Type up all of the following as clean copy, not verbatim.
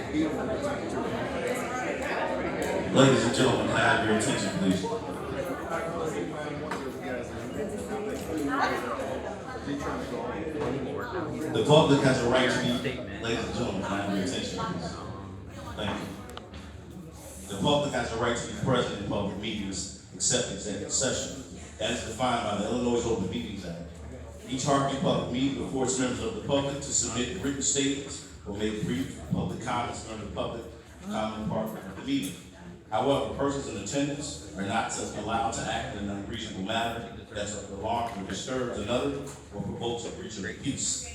Ladies and gentlemen, can I have your attention, please? The public has a right to be, ladies and gentlemen, can I have your attention, please? Thank you. The public has a right to be present in public meetings except executive session, as defined by the Illinois Open Meetings Act. Each Harvey public meeting affords members of the public to submit written statements or make brief public comments during the public comment part of the meeting. However, persons in attendance are not allowed to act in an unreasonable manner that alarms or disturbs another or provokes a breach of peace.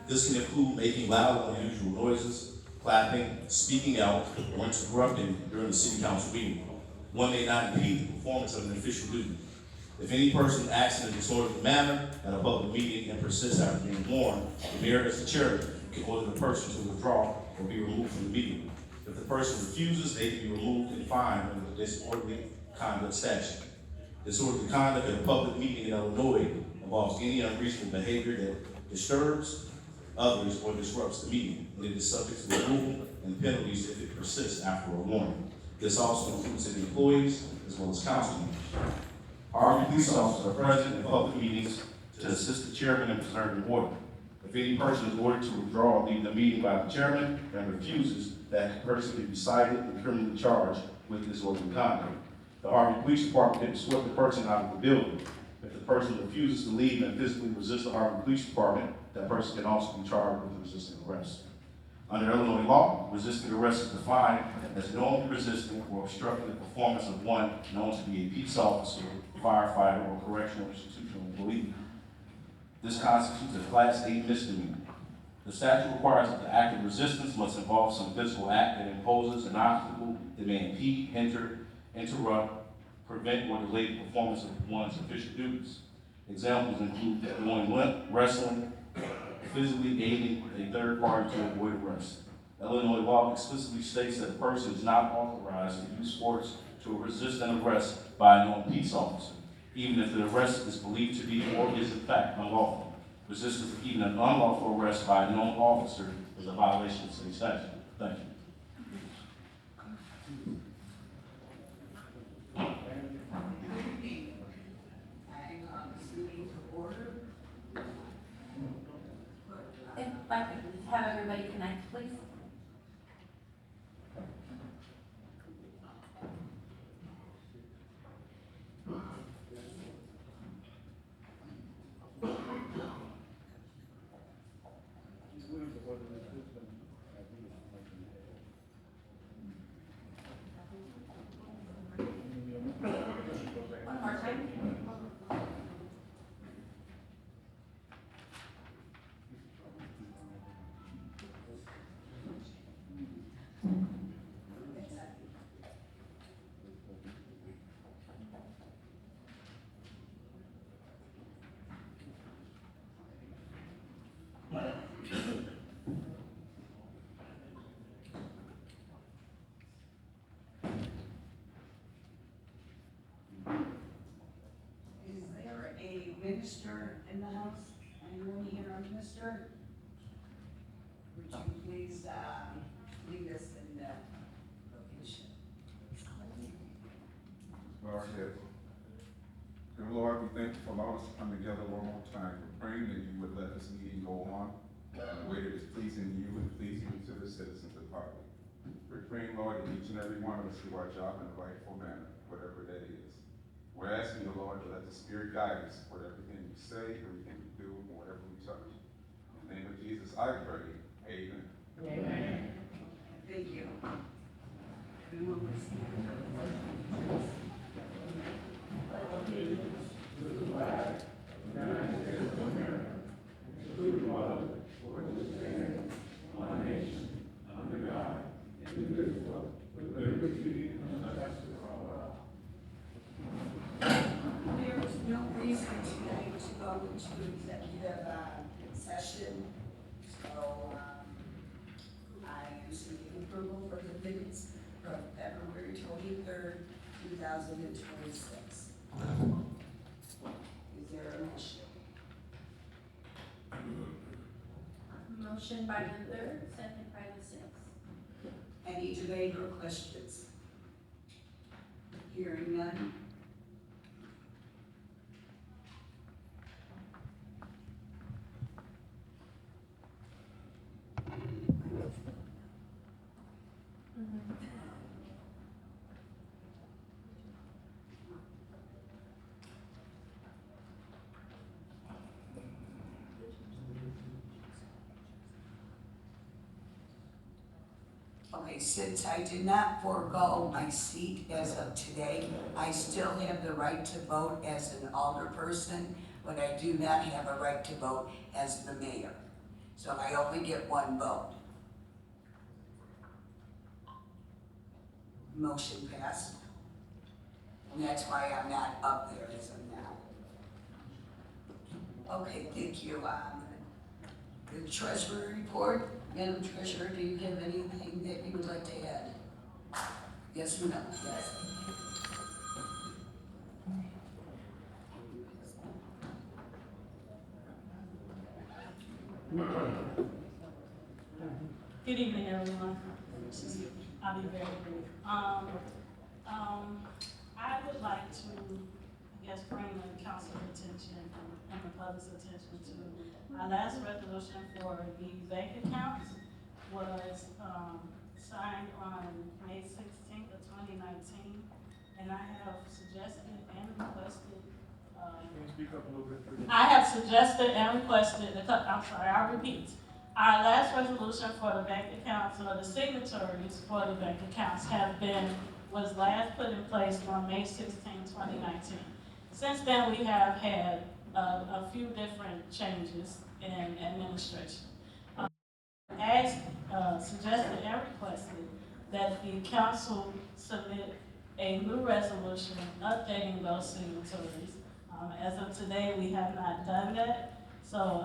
This can include making loud or unusual noises, clapping, speaking out, or interrupting during the city council meeting. One may not impede the performance of an official duty. If any person acts in a disorderly manner at a public meeting and persists after being warned, the mayor as the chairman can order the person to withdraw or be removed from the meeting. If the person refuses, they can be removed and fined under the disorderly conduct statute. Disorderly conduct at a public meeting in Illinois involves any unreasonable behavior that disturbs others or disrupts the meeting, and it is subject to removal and penalties if it persists after a warning. This also includes city employees as well as council members. Harvey police officers are present in public meetings to assist the chairman in preserving order. If any person is ordered to withdraw or leave the meeting by the chairman and refuses, that person can be cited and criminally charged with disorderly conduct. The Harvey Police Department can escort the person out of the building. If the person refuses to leave and physically resists the Harvey Police Department, that person can also be charged with resisting arrest. Under Illinois law, resisting arrest is defined as knowingly resisting or obstructing the performance of one known to be a peace officer, firefighter, or correctional institutional employee. This constitutes a Class A misdemeanor. The statute requires that the act of resistance must involve some physical act that imposes an obstacle that may impede, hinder, interrupt, prevent, or delay the performance of one's official duties. Examples include going limp, wrestling, physically aiding a third party to avoid arrest. Illinois law explicitly states that a person is not authorized to use force to resist an arrest by a known peace officer, even if the arrest is believed to be or is in fact unlawful. Resistance of even an unlawful arrest by a known officer is a violation of city statute. Thank you. If I could have everybody connect, please. One more time. Minister in the house? Anyone here on minister? Would you please lead us in the location? Lord, yes. Dear Lord, we thank you for allowing us to come together one more time. We're praying that you would let this meeting go on in a way that is pleasing to you and pleasing to the citizens of Harvey. We're praying, Lord, that each and every one of us do our job in a rightful manner, whatever that is. We're asking the Lord to let the Spirit guide us for everything we say, everything we do, and whatever we touch. In the name of Jesus, I pray. Amen. Amen. Thank you. Everyone was There was no reason tonight to go into executive session, so I am seeking approval for the minutes from February 23rd, 2026. Is there a motion? Motion by the third, second by the sixth. Any debate or questions? Hearing none. Okay, since I did not forego my seat as of today, I still have the right to vote as an alderperson, but I do not have a right to vote as the mayor. So I only get one vote. Motion passed. And that's why I'm not up there as of now. Okay, thank you. The treasurer report. Madam Treasurer, do you have anything that you would like to add? Yes or no? Yes. Good evening, everyone. I'll be very brief. I would like to, bring the council's attention and the public's attention to our last resolution for the bank accounts was signed on May 16th of 2019, and I have suggested and requested. Can you speak up a little bit, please? I have suggested and requested. I'll repeat. Our last resolution for the bank accounts, or the signatories for the bank accounts, was last put in place on May 16, 2019. Since then, we have had a few different changes in administration. As suggested and requested that the council submit a new resolution updating those signatories. As of today, we have not done that, so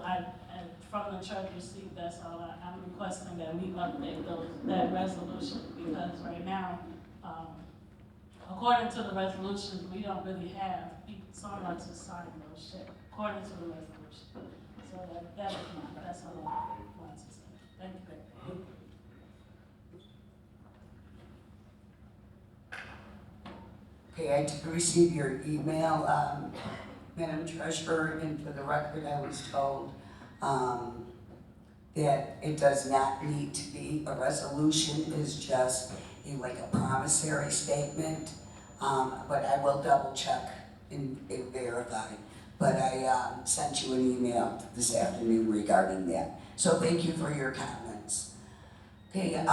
from the treasurer's seat, that's all I'm requesting, that we update that resolution, because right now, according to the resolution, we don't really have someone to sign those checks, according to the resolution. So that's all I want to say. Thank you very much. Okay, I did receive your email, Madam Treasurer, and for the record, I was told that it does not need to be a resolution, it's just like a promissory statement, but I will double check and verify. But I sent you an email this afternoon regarding that. So thank you for your comments. Okay,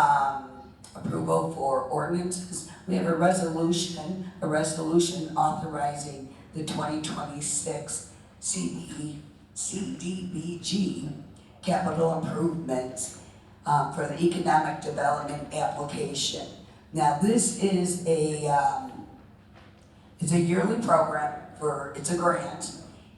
approval for ordinances. We have a resolution authorizing the 2026 CDBG capital improvements for the economic development application. Now this is it's a yearly program it's a grant,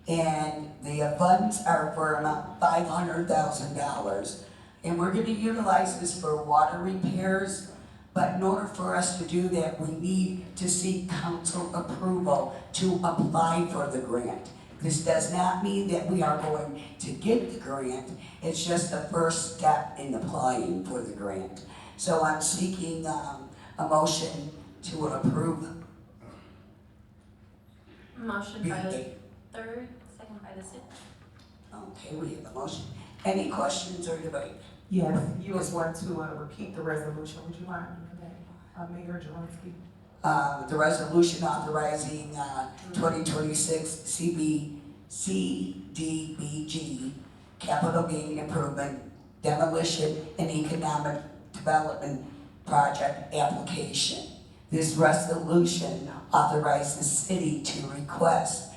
and the funds are for about $500,000. And we're gonna utilize this for water repairs, but in order for us to do that, we need to seek council approval to apply for the grant. This does not mean that we are going to get the grant, it's just the first step in applying for the grant. So I'm seeking a motion to approve. Motion by the third, second by the sixth. Okay, we have a motion. Any questions or debate? Yes, you just want to repeat the resolution. Would you mind doing that, Mayor Jelinski? The resolution authorizing 2026 CDBG capital gain improvement, demolition, and economic development project application. This resolution authorizes the city to request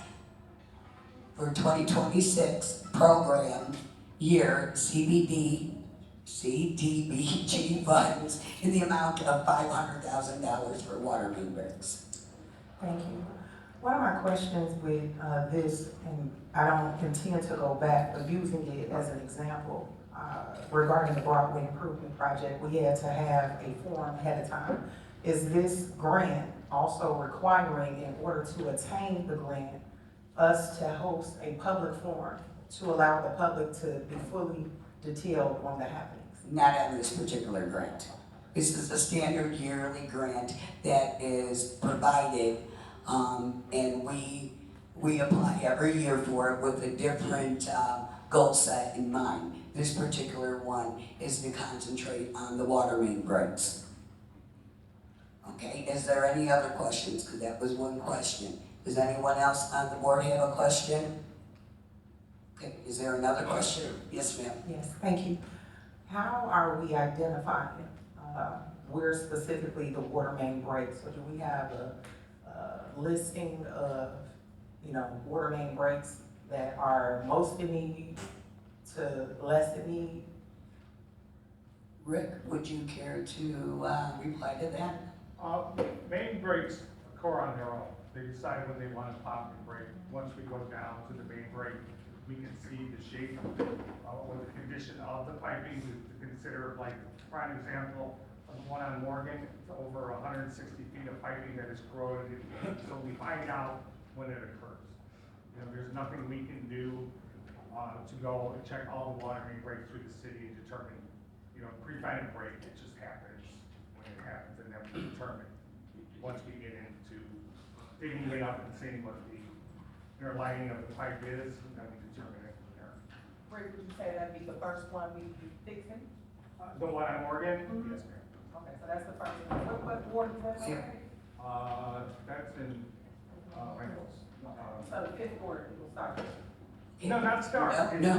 for 2026 program year CDBG funds in the amount of $500,000 for water main breaks. Thank you. One of my questions with this, and I don't intend to go back, but using it as an example, regarding the Broadway Improvement Project, we had to have a form ahead of time. Is this grant also requiring, in order to attain the grant, us to host a public forum to allow the public to be fully detailed on the happenings? Not on this particular grant. This is a standard yearly grant that is provided, and we apply every year for it with a different goal set in mind. This particular one is to concentrate on the water main breaks. Okay, is there any other questions? Because that was one question. Does anyone else on the board have a question? Okay, is there another question? Yes, ma'am. Yes, thank you. How are we identifying where specifically the water main breaks? So do we have a listing of, water main breaks that are most in need to less in need? Rick, would you care to reply to that? Main breaks occur on their own. They decide when they want to pop and break. Once we go down to the main break, we can see the shape or the condition of the piping to consider. Like, prime example, the one on Morgan, it's over 160 feet of piping that is corroded. So we find out when it occurs. There's nothing we can do to go and check all the water main breaks through the city and determine, prevent a break. It just happens when it happens, and then we determine once we get into digging it up and seeing what the inner lining of the pipe is, and then we determine it from there. Rick, would you say that'd be the first one we'd be fixing? The one on Morgan? Yes, ma'am. Okay, so that's the first one. What ward is that? That's in Randle-El. So the fifth ward, we'll start. No, not Star. No.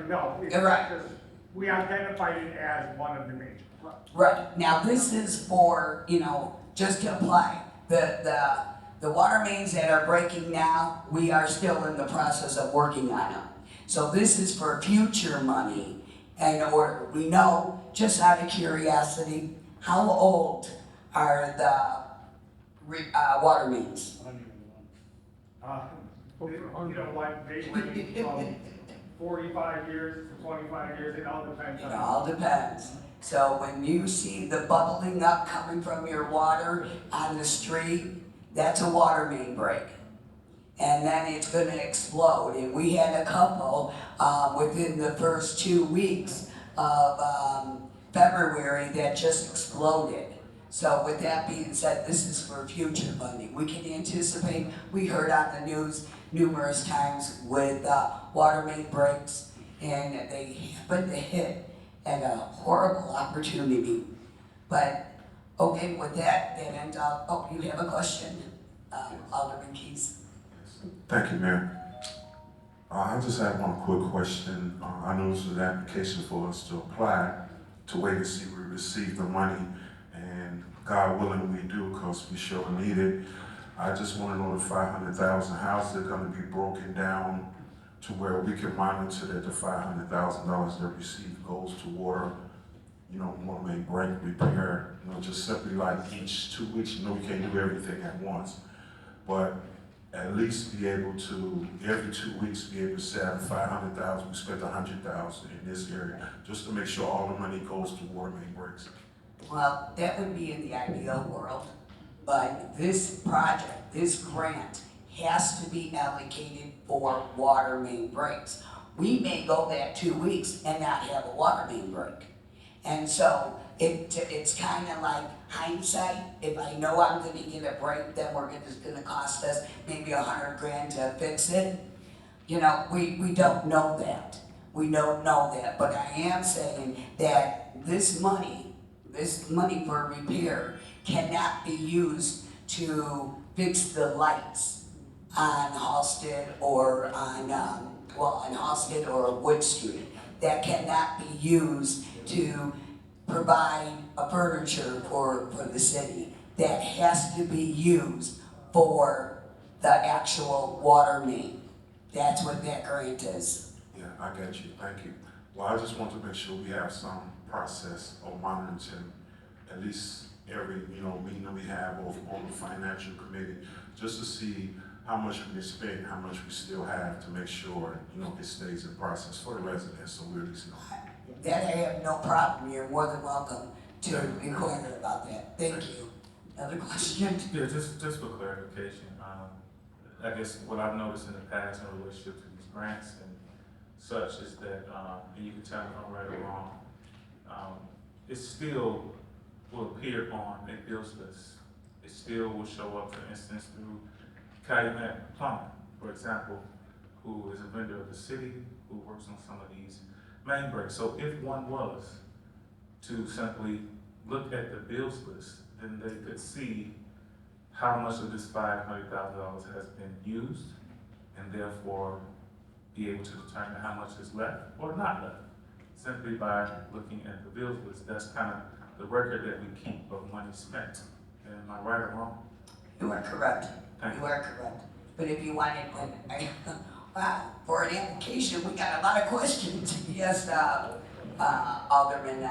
No. You're right. We identified it as one of the major. Right, now this is for, just to apply. The water mains that are breaking now, we are still in the process of working on them. So this is for future money in order. We know, just out of curiosity, how old are the water mains? They range from 45 years to 25 years, it all depends on. It all depends. So when you see the bubbling up coming from your water on the street, that's a water main break. And then it's gonna explode. And we had a couple within the first 2 weeks of February that just exploded. So with that being said, this is for future funding. We can anticipate, we heard on the news numerous times with water main breaks, and they happen to hit at a horrible opportunity. But, okay, with that ends up, oh, you have a question, Alderman Keys. Thank you, Mayor. I just have one quick question. I know this is an application for us to apply to wait and see we receive the money, and God willing we do, because we sure need it. I just want to know the 500,000, how's it going to be broken down to where we can monitor that the $500,000 that we receive goes to water, water main break repair, just simply like each 2 weeks. We can't do everything at once, but at least be able to, every 2 weeks, be able to say out of 500,000, we spent 100,000 in this area, just to make sure all the money goes to water main breaks. Well, that would be in the ideal world, but this project, this grant, has to be allocated for water main breaks. We may go that 2 weeks and not have a water main break. And so it's kind of like hindsight. If I know I'm gonna get a break, then it's gonna cost us maybe $100,000 to fix it. We don't know that. We don't know that, but I am saying that this money for repair cannot be used to fix the lights on Halsted or on Halsted or Wood Street. That cannot be used to provide a furniture for the city. That has to be used for the actual water main. That's what that grant is. Yeah, I got you, thank you. Well, I just want to make sure we have some process of monitoring at least every, meeting that we have on the financial committee, just to see how much we spend, how much we still have, to make sure, it stays in process for the residents, so we at least know. That I have no problem. You're more than welcome to inquire about that. Thank you. Another question? Yeah, just for clarification, I guess what I've noticed in the past in relationship to these grants and such is that, and you can tell me if I'm right or wrong, it still will appear on a bills list. It still will show up, for instance, through Calumet Plumbing, for example, who is a vendor of the city, who works on some of these main breaks. So if one was to simply look at the bills list, then they could see how much of this $500,000 has been used, and therefore be able to determine how much is left or not left, simply by looking at the bills list. That's kind of the record that we keep of money spent. Am I right or wrong? You are correct. Thank you. You are correct. But if you wanted, wow, for an application, we got a lot of questions. Yes, Alderman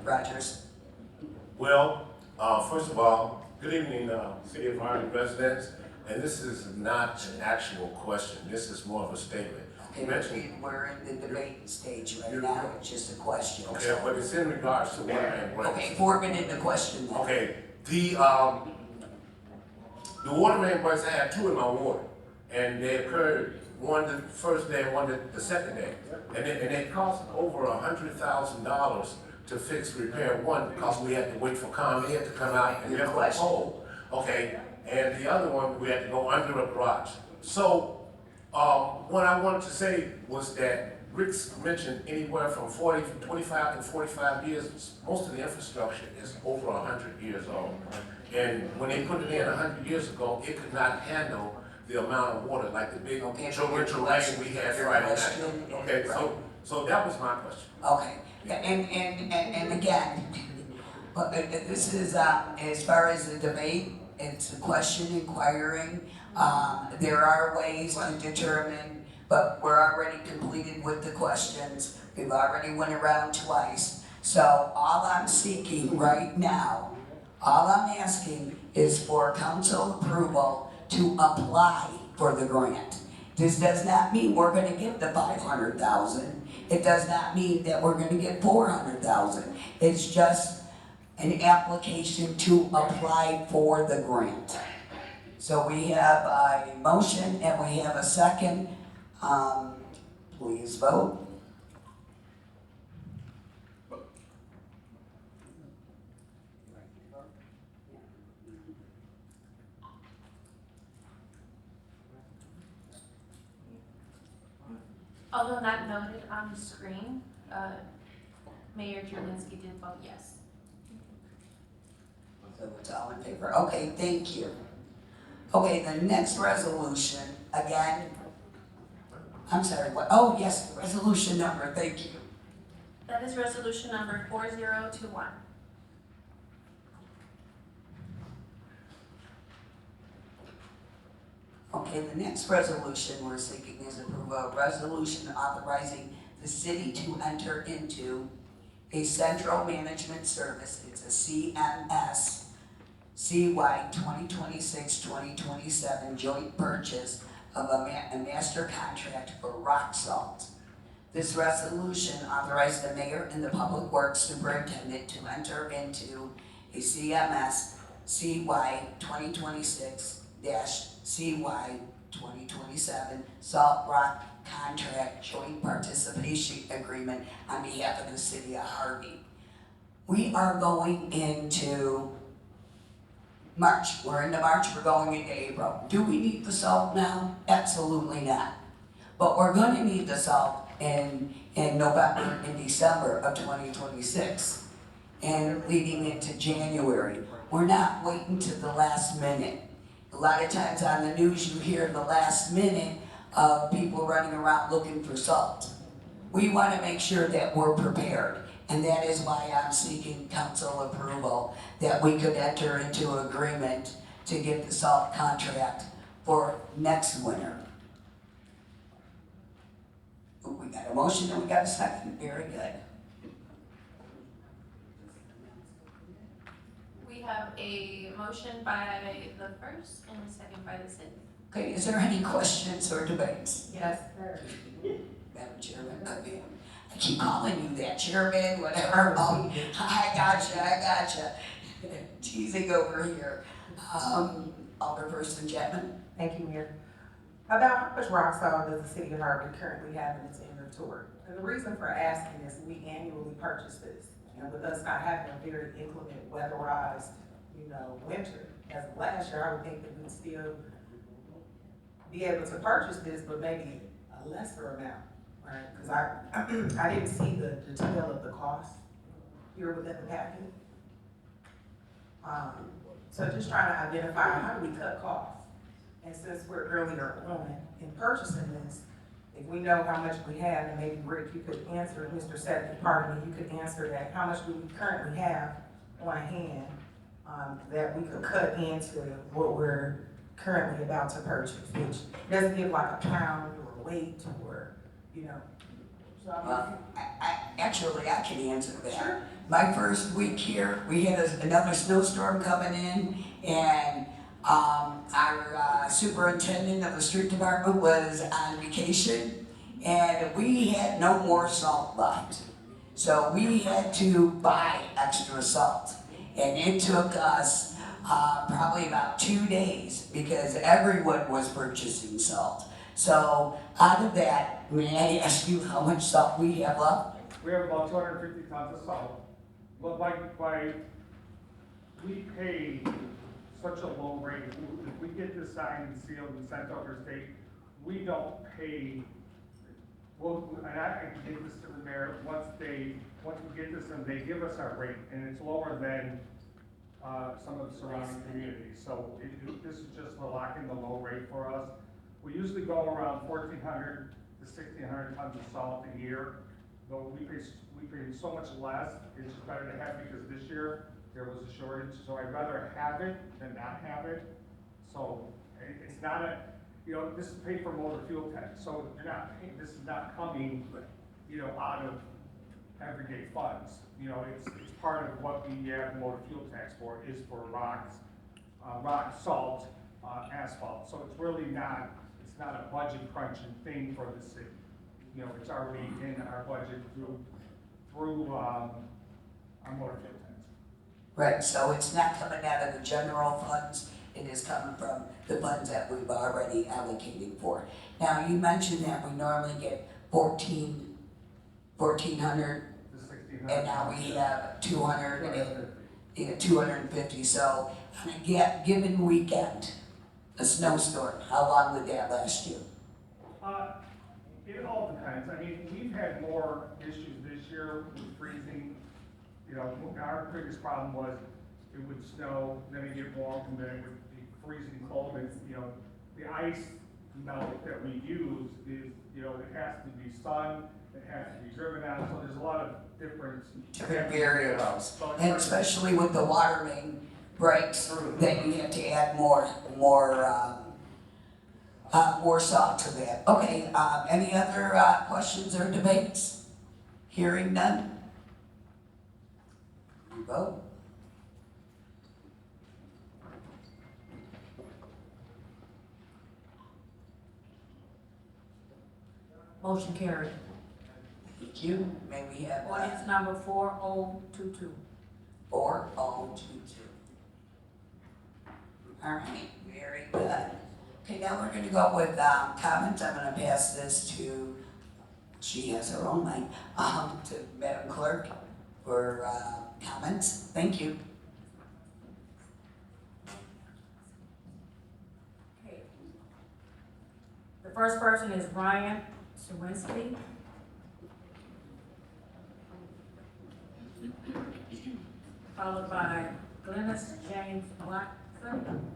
Rogers. Well, first of all, good evening, City of Harvey residents. And this is not an actual question. This is more of a statement. You mentioned, We're in the debate stage right now. It's just a question. okay, but it's in regards to water main breaks. Okay, 4 minutes the question then. Okay, the water main breaks, I had 2 in my ward, and they occurred one the first day and one the second day, and it cost over $100,000 to fix repair one because we had to wait for ComEd to come out and get a pole. Okay, and the other one we had to go under a garage. So what I wanted to say was that Rick's mentioned anywhere from 25 to 45 years. Most of the infrastructure is over 100 years old. And when they put it in 100 years ago, it could not handle the amount of water, like the big torrential rain we had Friday night. Okay, so that was my question. Okay, and again, but this is, as far as the debate, it's a question inquiring. There are ways to determine, but we're already completed with the questions. We've already went around twice. So all I'm seeking right now, all I'm asking is for council approval to apply for the grant. This does not mean we're gonna get the 500,000. It does not mean that we're gonna get 400,000. It's just an application to apply for the grant. So we have a motion and we have a second. Please vote. Although not noted on the screen, Mayor Jerlinski did vote yes. So it's all in favor. Okay, thank you. Okay, the next resolution, again, I'm sorry, what? Oh, yes, resolution number, thank you. That is resolution number 4021. Okay, the next resolution we're seeking is approval of resolution authorizing the city to enter into a central management service. It's a CMS, CY 2026-2027 joint purchase of a master contract for rock salt. This resolution authorized the mayor and the public works superintendent to enter into a CMS CY 2026-CY 2027 salt rock contract joint participation agreement on behalf of the city of Harvey. We are going into March. We're into March, we're going into April. Do we need the salt now? Absolutely not. But we're gonna need the salt in November and December of 2026 and leading into January. We're not waiting to the last minute. A lot of times on the news you hear the last minute of people running around looking for salt. We wanna make sure that we're prepared. And that is why I'm seeking council approval that we could enter into an agreement to get the salt contract for next winter. We got a motion and we got a second, very good. We have a motion by the first and a second by the city. Okay, is there any questions or debates? Yes, sir. Madam Chairman, I keep calling you that, Chairman, whatever. Oh, I gotcha. Teasing over here. Alderperson Chapman. Thank you, Mayor. About how much rock salt does the city of Harvey currently have in its inventory? alternative to it. And the reason for asking is we annually purchase this. And with us not having a very inclement weatherized, winter, as of last year, I would think that we'd still be able to purchase this, but maybe a lesser amount, right? Because I didn't see the detail of the cost here within the packet. So just trying to identify how do we cut costs? And since we're earlier on in purchasing this, if we know how much we have, and maybe Rick, you could answer, Mr. Secretary, pardon me, you could answer that, how much do we currently have on hand that we could cut into what we're currently about to purchase, which doesn't give like a pound or a weight or, Well, actually, I can answer that. Sure. My first week here, we had another snowstorm coming in, and our superintendent of the street department was on vacation, and we had no more salt left. So we had to buy extra salt, and it took us probably about 2 days because everyone was purchasing salt. So out of that, may I ask you how much salt we have left? We have about 250 tons of salt. But we pay such a low rate. If we get this signed and sealed and sent over state, we don't pay, and I can give this to the mayor, once we get this and they give us our rate, and it's lower than some of the surrounding communities. So this is just to lock in the low rate for us. We usually go around 1,400 to 1,600 tons of salt a year, but we pay so much less. It's just better to have, because this year there was a shortage, so I'd rather have it than not have it. So it's not this is paid for motor fuel tax, so this is not coming, out of everyday funds. It's part of what we have motor fuel tax for, is for rock, salt, asphalt. So it's really not, it's not a budget crunching thing for the city. It's already in our budget through our motor fuel tax. Right, so it's not coming out of the general funds, it is coming from the funds that we've already allocated for. Now, you mentioned that we normally get 1,400, and now we have 250. So on a given weekend, a snowstorm, how long would that last you? It all depends. I mean, we've had more issues this year with freezing. Our biggest problem was it would snow, then it'd get warm, and then it would be freezing cold. And, the ice melt that we use is, it has to be sun, it has to be driven out, so there's a lot of different variables. And especially with the water main breaks, then you have to add more salt to that. Okay, any other questions or debates? Hearing none? You vote. Motion carried. Thank you. May we have Ordinance number 4022. 4022. All right, very good. Okay, now we're gonna go with comments. I'm gonna pass this to, she has her own mic, to Madam Clerk for comments. Thank you. Okay. The first person is Ryan Sawinski. Followed by Glennis James Watson.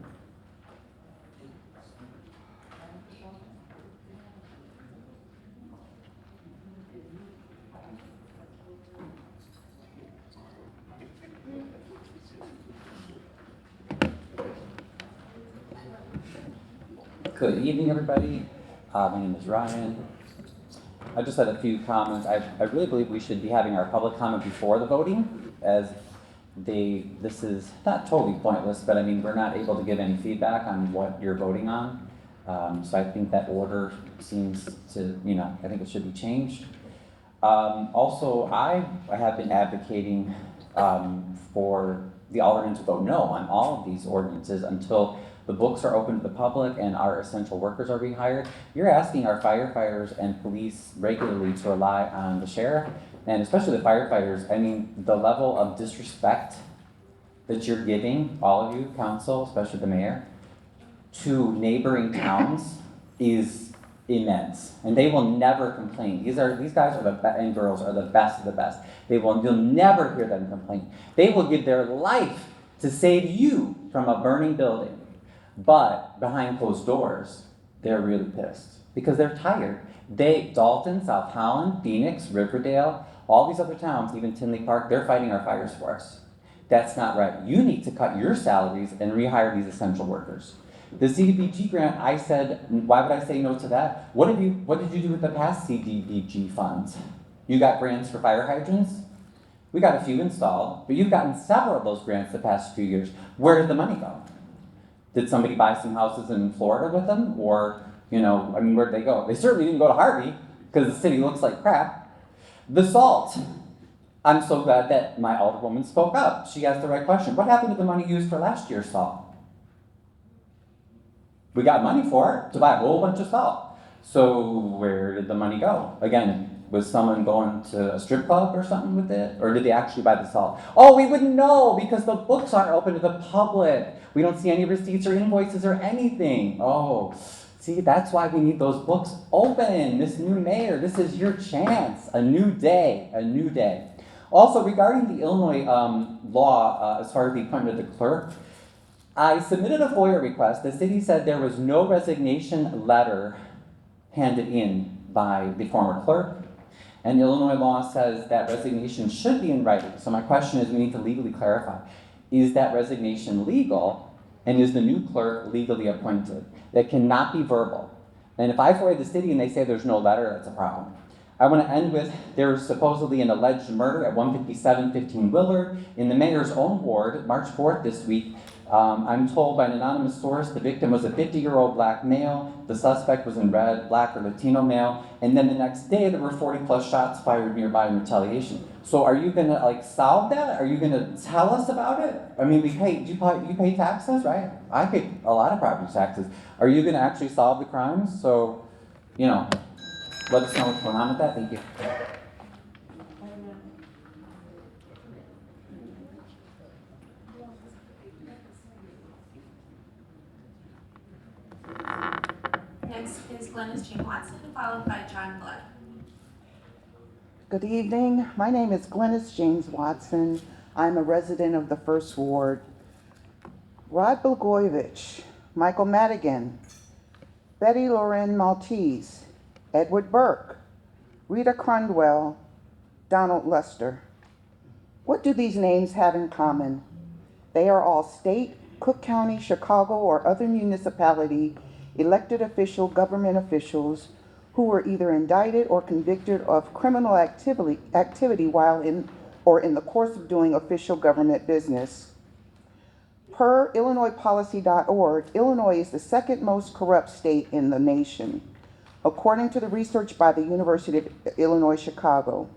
Good evening, everybody. My name is Ryan. I just had a few comments. I really believe we should be having our public comment before the voting, as this is not totally pointless, but I mean, we're not able to give any feedback on what you're voting on. So I think that order seems to, I think it should be changed. Also, I have been advocating for the alternates would vote no on all of these ordinances until the books are open to the public and our essential workers are rehired. You're asking our firefighters and police regularly to rely on the sheriff, and especially the firefighters. I mean, the level of disrespect that you're giving, all of you, council, especially the mayor, to neighboring towns is immense, and they will never complain. These guys are and girls are the best of the best. You'll never hear them complain. They will give their life to save you from a burning building. But behind closed doors, they're really pissed because they're tired. Dalton, South Holland, Phoenix, Riverdale, all these other towns, even Tinley Park, they're fighting our fires for us. That's not right. You need to cut your salaries and rehire these essential workers. The CDBG grant, I said, why would I say no to that? What did you do with the past CDBG funds? You got grants for fire hydrants? We got a few installed, but you've gotten several of those grants the past few years. Where did the money go? Did somebody buy some houses in Florida with them? Or, where'd they go? They certainly didn't go to Harvey, because the city looks like crap. The salt. I'm so glad that my alderwoman spoke up. She asked the right question. What happened to the money used for last year's salt? We got money for it to buy a whole bunch of salt. So where did the money go? Again, was someone going to a strip club or something with it? Or did they actually buy the salt? Oh, we wouldn't know because the books aren't open to the public. We don't see any receipts or invoices or anything. Oh, see, that's why we need those books open. This new mayor, this is your chance. A new day, a new day. Also, regarding the Illinois law, as far as the appointment of the clerk, I submitted a FOIA request. The city said there was no resignation letter handed in by the former clerk. And Illinois law says that resignation should be in writing. So my question is, we need to legally clarify. Is that resignation legal? And is the new clerk legally appointed? That cannot be verbal. And if I FOIA the city and they say there's no letter, that's a problem. I want to end with, there's supposedly an alleged murder at 157-15 Willard in the mayor's own ward, March 4th this week. I'm told by an anonymous source the victim was a 50-year-old black male, the suspect was in red, black, or Latino male, and then the next day there were 40+ shots fired nearby in retaliation. So are you gonna solve that? Are you gonna tell us about it? I mean, you pay taxes, right? I pay a lot of property taxes. Are you gonna actually solve the crimes? So, let us know what's going on with that. Thank you. Next is Glennis Jean Watson, followed by John Blood. Good evening. My name is Glennis James Watson. I'm a resident of the First Ward. Rod Blagojevich, Michael Madigan, Betty Loren Maltese, Edward Burke, Rita Crundwell, Donald Luster. What do these names have in common? They are all state, Cook County, Chicago, or other municipality elected official government officials who were either indicted or convicted of criminal activity while in the course of doing official government business. Per IllinoisPolicy.org, Illinois is the second most corrupt state in the nation, according to the research by the University of Illinois Chicago.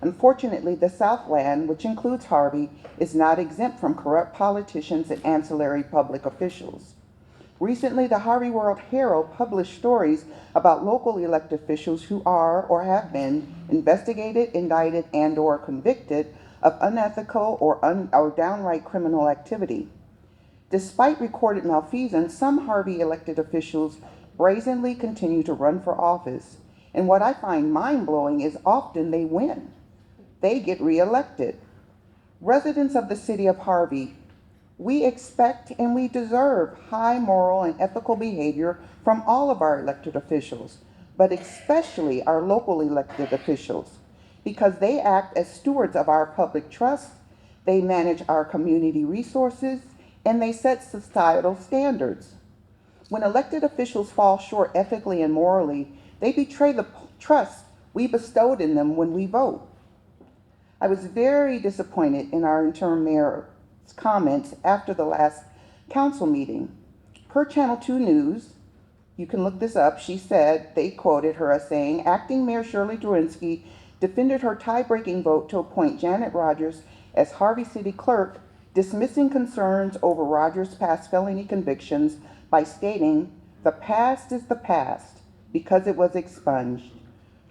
Unfortunately, the Southland, which includes Harvey, is not exempt from corrupt politicians and ancillary public officials. Recently, the Harvey World Herald published stories about local elected officials who are or have been investigated, indicted, and/or convicted of unethical or downright criminal activity. Despite recorded malfeasance, some Harvey elected officials brazenly continue to run for office. And what I find mind-blowing is often they win. They get reelected. Residents of the city of Harvey, we expect and we deserve high moral and ethical behavior from all of our elected officials, but especially our local elected officials, because they act as stewards of our public trust, they manage our community resources, and they set societal standards. When elected officials fall short ethically and morally, they betray the trust we bestowed in them when we vote. I was very disappointed in our interim mayor's comments after the last council meeting. Per Channel 2 News, you can look this up, she said, they quoted her as saying, Acting Mayor Shirley Drewinski defended her tie-breaking vote to appoint Janet Rogers as Harvey City Clerk dismissing concerns over Rogers' past felony convictions by stating, "The past is the past," because it was expunged.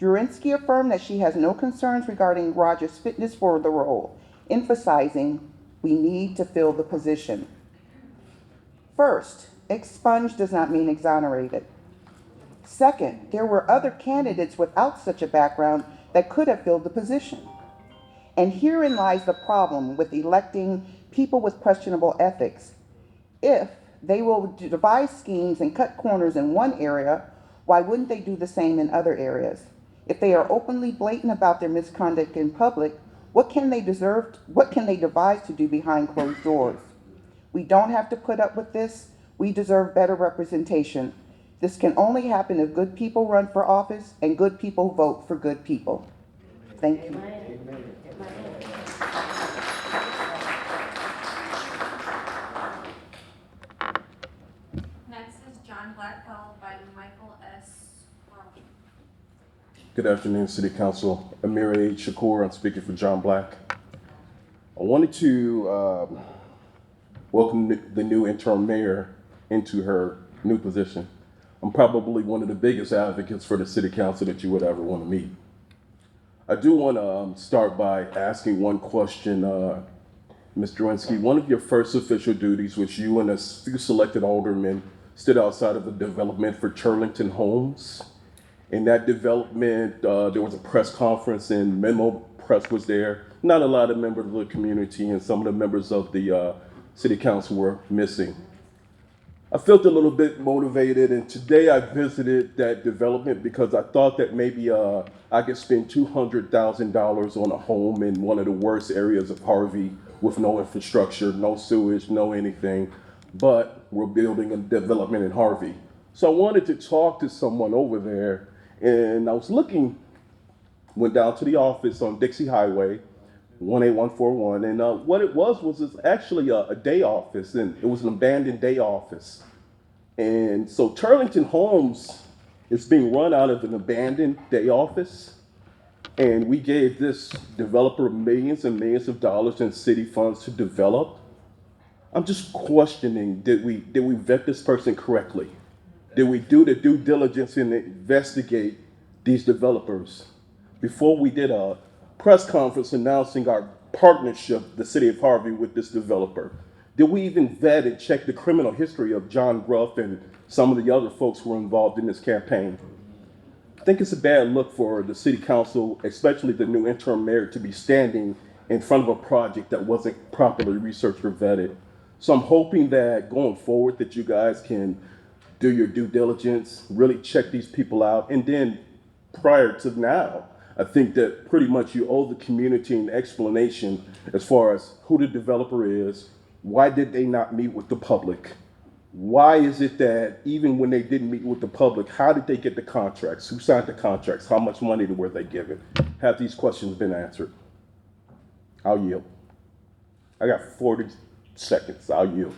Jurinski affirmed that she has no concerns regarding Rogers' fitness for the role, emphasizing, "We need to fill the position." First, expunged does not mean exonerated. Second, there were other candidates without such a background that could have filled the position. And herein lies the problem with electing people with questionable ethics. If they will devise schemes and cut corners in one area, why wouldn't they do the same in other areas? If they are openly blatant about their misconduct in public, what can they devise to do behind closed doors? We don't have to put up with this. We deserve better representation. This can only happen if good people run for office and good people vote for good people. Thank you. Next is John Black, followed by Michael S. Rowley. Good afternoon, City Council. Amir A. Shakur, I'm speaking for John Black. I wanted to welcome the new interim mayor into her new position. I'm probably one of the biggest advocates for the City Council that you would ever want to meet. I do want to start by asking one question. Ms. Jurinski, one of your first official duties was you and a few selected aldermen stood outside of the development for Turlington Homes. In that development, there was a press conference and Memo Press was there. Not a lot of members of the community and some of the members of the City Council were missing. I felt a little bit motivated, and today I visited that development because I thought that maybe I could spend $200,000 on a home in one of the worst areas of Harvey with no infrastructure, no sewage, no anything, but we're building a development in Harvey. So I wanted to talk to someone over there, and I was went down to the office on Dixie Highway, 18141, and what it was it's actually a day office, and it was an abandoned day office. And so Turlington Homes is being run out of an abandoned day office, and we gave this developer millions and millions of dollars in city funds to develop. I'm just questioning, did we vet this person correctly? Did we do the due diligence and investigate these developers? Before we did a press conference announcing our partnership, the city of Harvey, with this developer, did we even vet and check the criminal history of John Gruff and some of the other folks who were involved in this campaign? I think it's a bad look for the city council, especially the new interim mayor, to be standing in front of a project that wasn't properly researched or vetted. So I'm hoping that going forward that you guys can do your due diligence, really check these people out, and then prior to now, I think that pretty much you owe the community an explanation as far as who the developer is, why did they not meet with the public? Why is it that even when they didn't meet with the public, how did they get the contracts? Who signed the contracts? How much money were they given? Have these questions been answered? I'll yield. I got 40 seconds. I'll yield.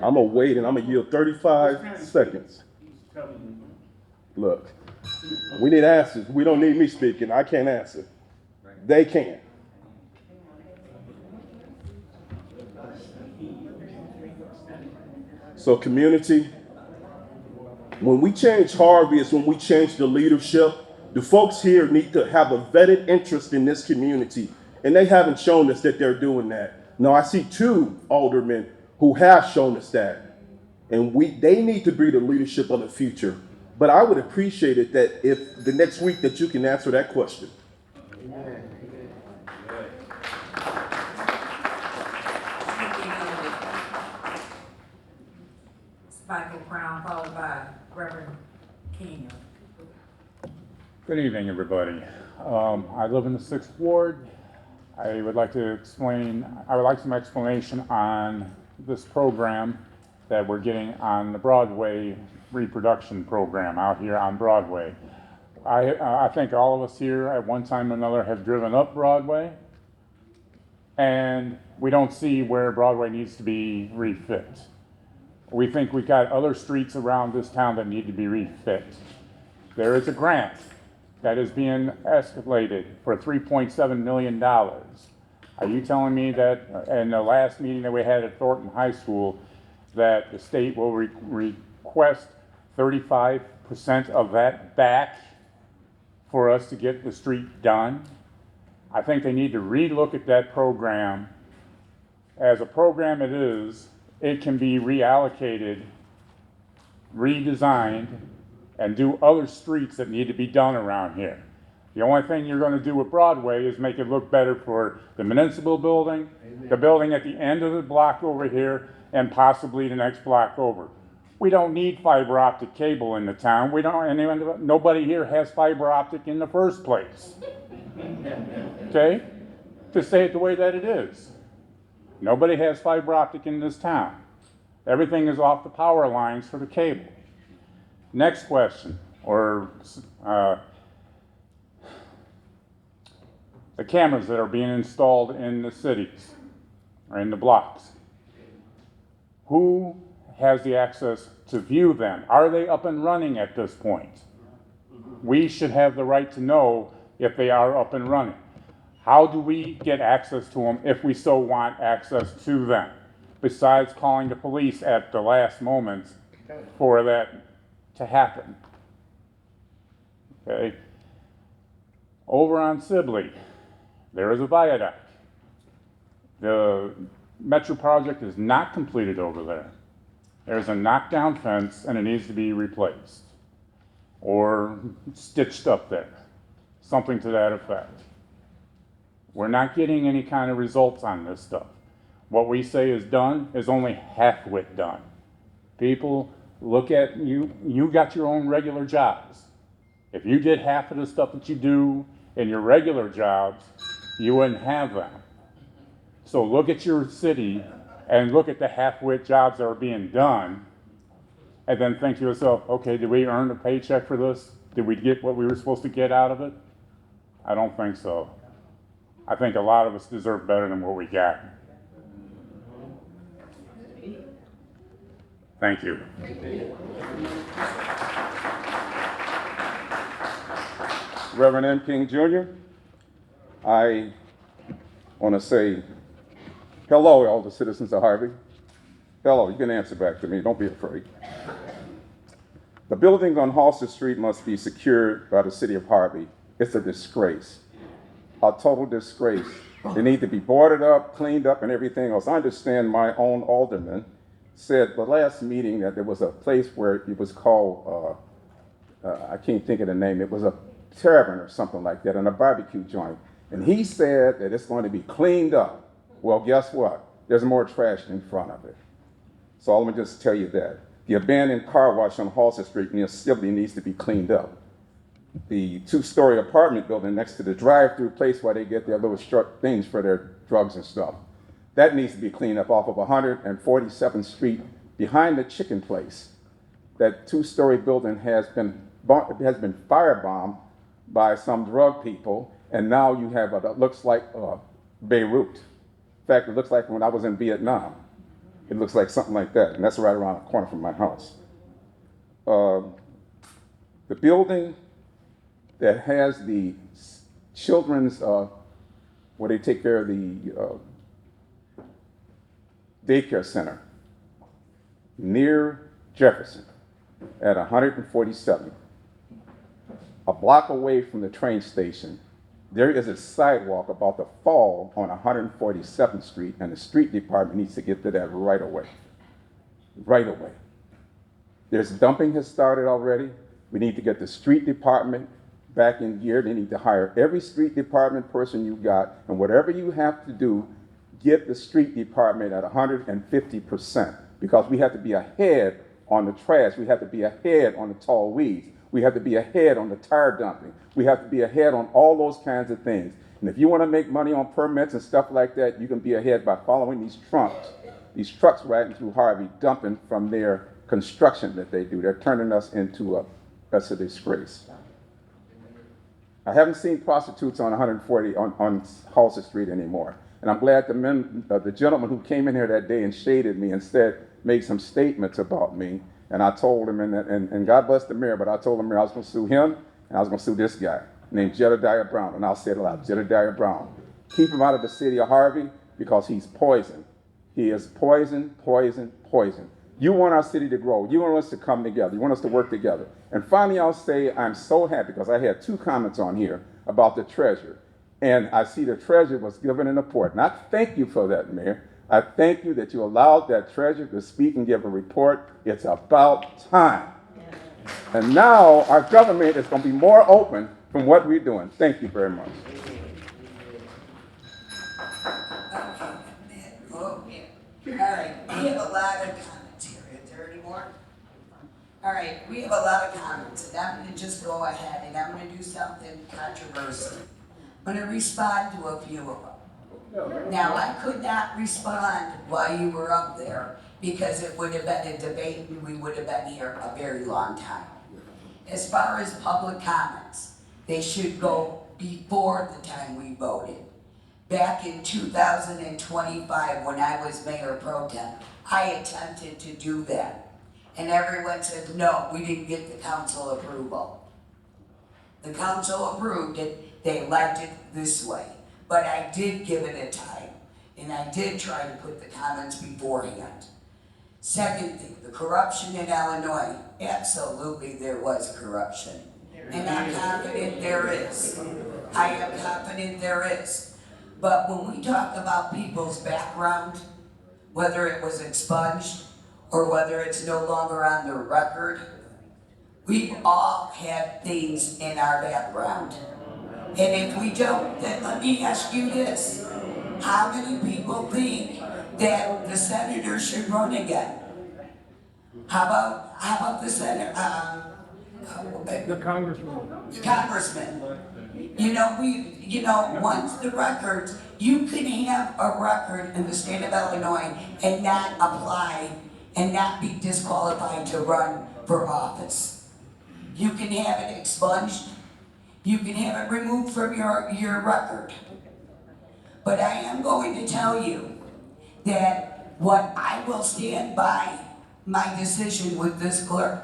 I'm gonna wait and I'm gonna yield 35 seconds. Look, we need answers. We don't need me speaking. I can't answer. They can. So community, when we change Harvey, it's when we change the leadership. The folks here need to have a vetted interest in this community, and they haven't shown us that they're doing that. Now I see 2 aldermen who have shown us that, and they need to be the leadership of the future. But I would appreciate it that if the next week that you can answer that question. Michael Brown, followed by Reverend King. Good evening, everybody. I live in the 6th Ward. I would like some explanation on this program that we're getting on the Broadway reproduction program out here on Broadway. I think all of us here at one time or another have driven up Broadway, and we don't see where Broadway needs to be refit. We think we've got other streets around this town that need to be refit. There is a grant that is being escalated for $3.7 million. Are you telling me that in the last meeting that we had at Thornton High School, that the state will request 35% of that back for us to get the street done? I think they need to relook at that program. As a program it is, it can be reallocated, redesigned, and do other streets that need to be done around here. The only thing you're going to do with Broadway is make it look better for the municipal building, the building at the end of the block over here, and possibly the next block over. We don't need fiber optic cable in the town. Nobody here has fiber optic in the first place. Okay? To say it the way that it is. Nobody has fiber optic in this town. Everything is off the power lines for the cable. Next question, the cameras that are being installed in the cities or in the blocks. Who has the access to view them? Are they up and running at this point? We should have the right to know if they are up and running. How do we get access to them if we so want access to them? Besides calling the police at the last moment for that to happen. Okay. Over on Sibley, there is a viaduct. The Metro project is not completed over there. There's a knockdown fence and it needs to be replaced or stitched up there. Something to that effect. We're not getting any kind of results on this stuff. What we say is done is only half-wit done. People, look at you, you got your own regular jobs. If you did half of the stuff that you do in your regular jobs, you wouldn't have them. So look at your city and look at the half-wit jobs that are being done and then think to yourself, okay, did we earn a paycheck for this? Did we get what we were supposed to get out of it? I don't think so. I think a lot of us deserve better than what we got. Thank you. Reverend M. King Jr., I want to say hello, all the citizens of Harvey. Hello, you can answer back to me, don't be afraid. The buildings on Halsted Street must be secured by the city of Harvey. It's a disgrace, a total disgrace. They need to be boarded up, cleaned up, and everything else. I understand my own alderman said the last meeting that there was a place where it was called, I can't think of the name, it was a tavern or something like that, and a barbecue joint. And he said that it's going to be cleaned up. Well, guess what? There's more trash in front of it. So let me just tell you that. The abandoned car wash on Halsted Street near Sibley needs to be cleaned up. The two-story apartment building next to the drive-through place where they get their little short things for their drugs and stuff, that needs to be cleaned up off of 147th Street behind the chicken place. That two-story building has been firebombed by some drug people, and now you have what looks like Beirut. In fact, it looks like when I was in Vietnam. It looks like something like that, and that's right around the corner from my house. The building that has the children's, where they take care of the daycare center near Jefferson at 147. A block away from the train station, there is a sidewalk about to fall on 147th Street, and the street department needs to get to that right away. Right away. There's dumping has started already. We need to get the street department back in gear. They need to hire every street department person you got, and whatever you have to do, get the street department at 150%, because we have to be ahead on the trash. We have to be ahead on the tall weeds. We have to be ahead on the tire dumping. We have to be ahead on all those kinds of things. And if you want to make money on permits and stuff like that, you can be ahead by following these trucks riding through Harvey, dumping from their construction that they do. They're turning us into a disgrace. I haven't seen prostitutes on 140 on Halsted Street anymore. And I'm glad the gentleman who came in here that day and shaded me and made some statements about me. And I told him, and God bless the mayor, but I told the mayor I was going to sue him and I was gonna sue this guy named Jedediah Brown, and I'll say it aloud, Jedediah Brown. Keep him out of the city of Harvey because he's poison. He is poison, poison, poison. You want our city to grow. You want us to come together. You want us to work together. And finally, I'll say I'm so happy because I had 2 comments on here about the treasurer. And I see the treasurer was given an report. And I thank you for that, Mayor. I thank you that you allowed that treasurer to speak and give a report. It's about time. And now our government is going to be more open from what we're doing. Thank you very much. All right, we have a lot of comments here. Is there any more? All right, we have a lot of comments, and I'm gonna just go ahead and I'm gonna do something controversial. I'm gonna respond to a few of them. Now, I could not respond while you were up there because it would have been a debate and we would have been here a very long time. As far as public comments, they should go before the time we voted. Back in 2025, when I was Mayor Pro Tem, I attempted to do that. And everyone said, no, we didn't get the council approval. The council approved it, they liked it this way. But I did give it a time, and I did try to put the comments beforehand. Second thing, the corruption in Illinois, absolutely there was corruption. And I'm confident there is. I am confident there is. But when we talk about people's background, whether it was expunged or whether it's no longer on their record, we've all had things in our background. And if we don't, then let me ask you this. How many people think that the senator should run again? How about the senator? The congressman. Congressman. Once the records, you can have a record in the state of Illinois and not apply and not be disqualified to run for office. You can have it expunged. You can have it removed from your record. But I am going to tell you that what I will stand by my decision with this clerk.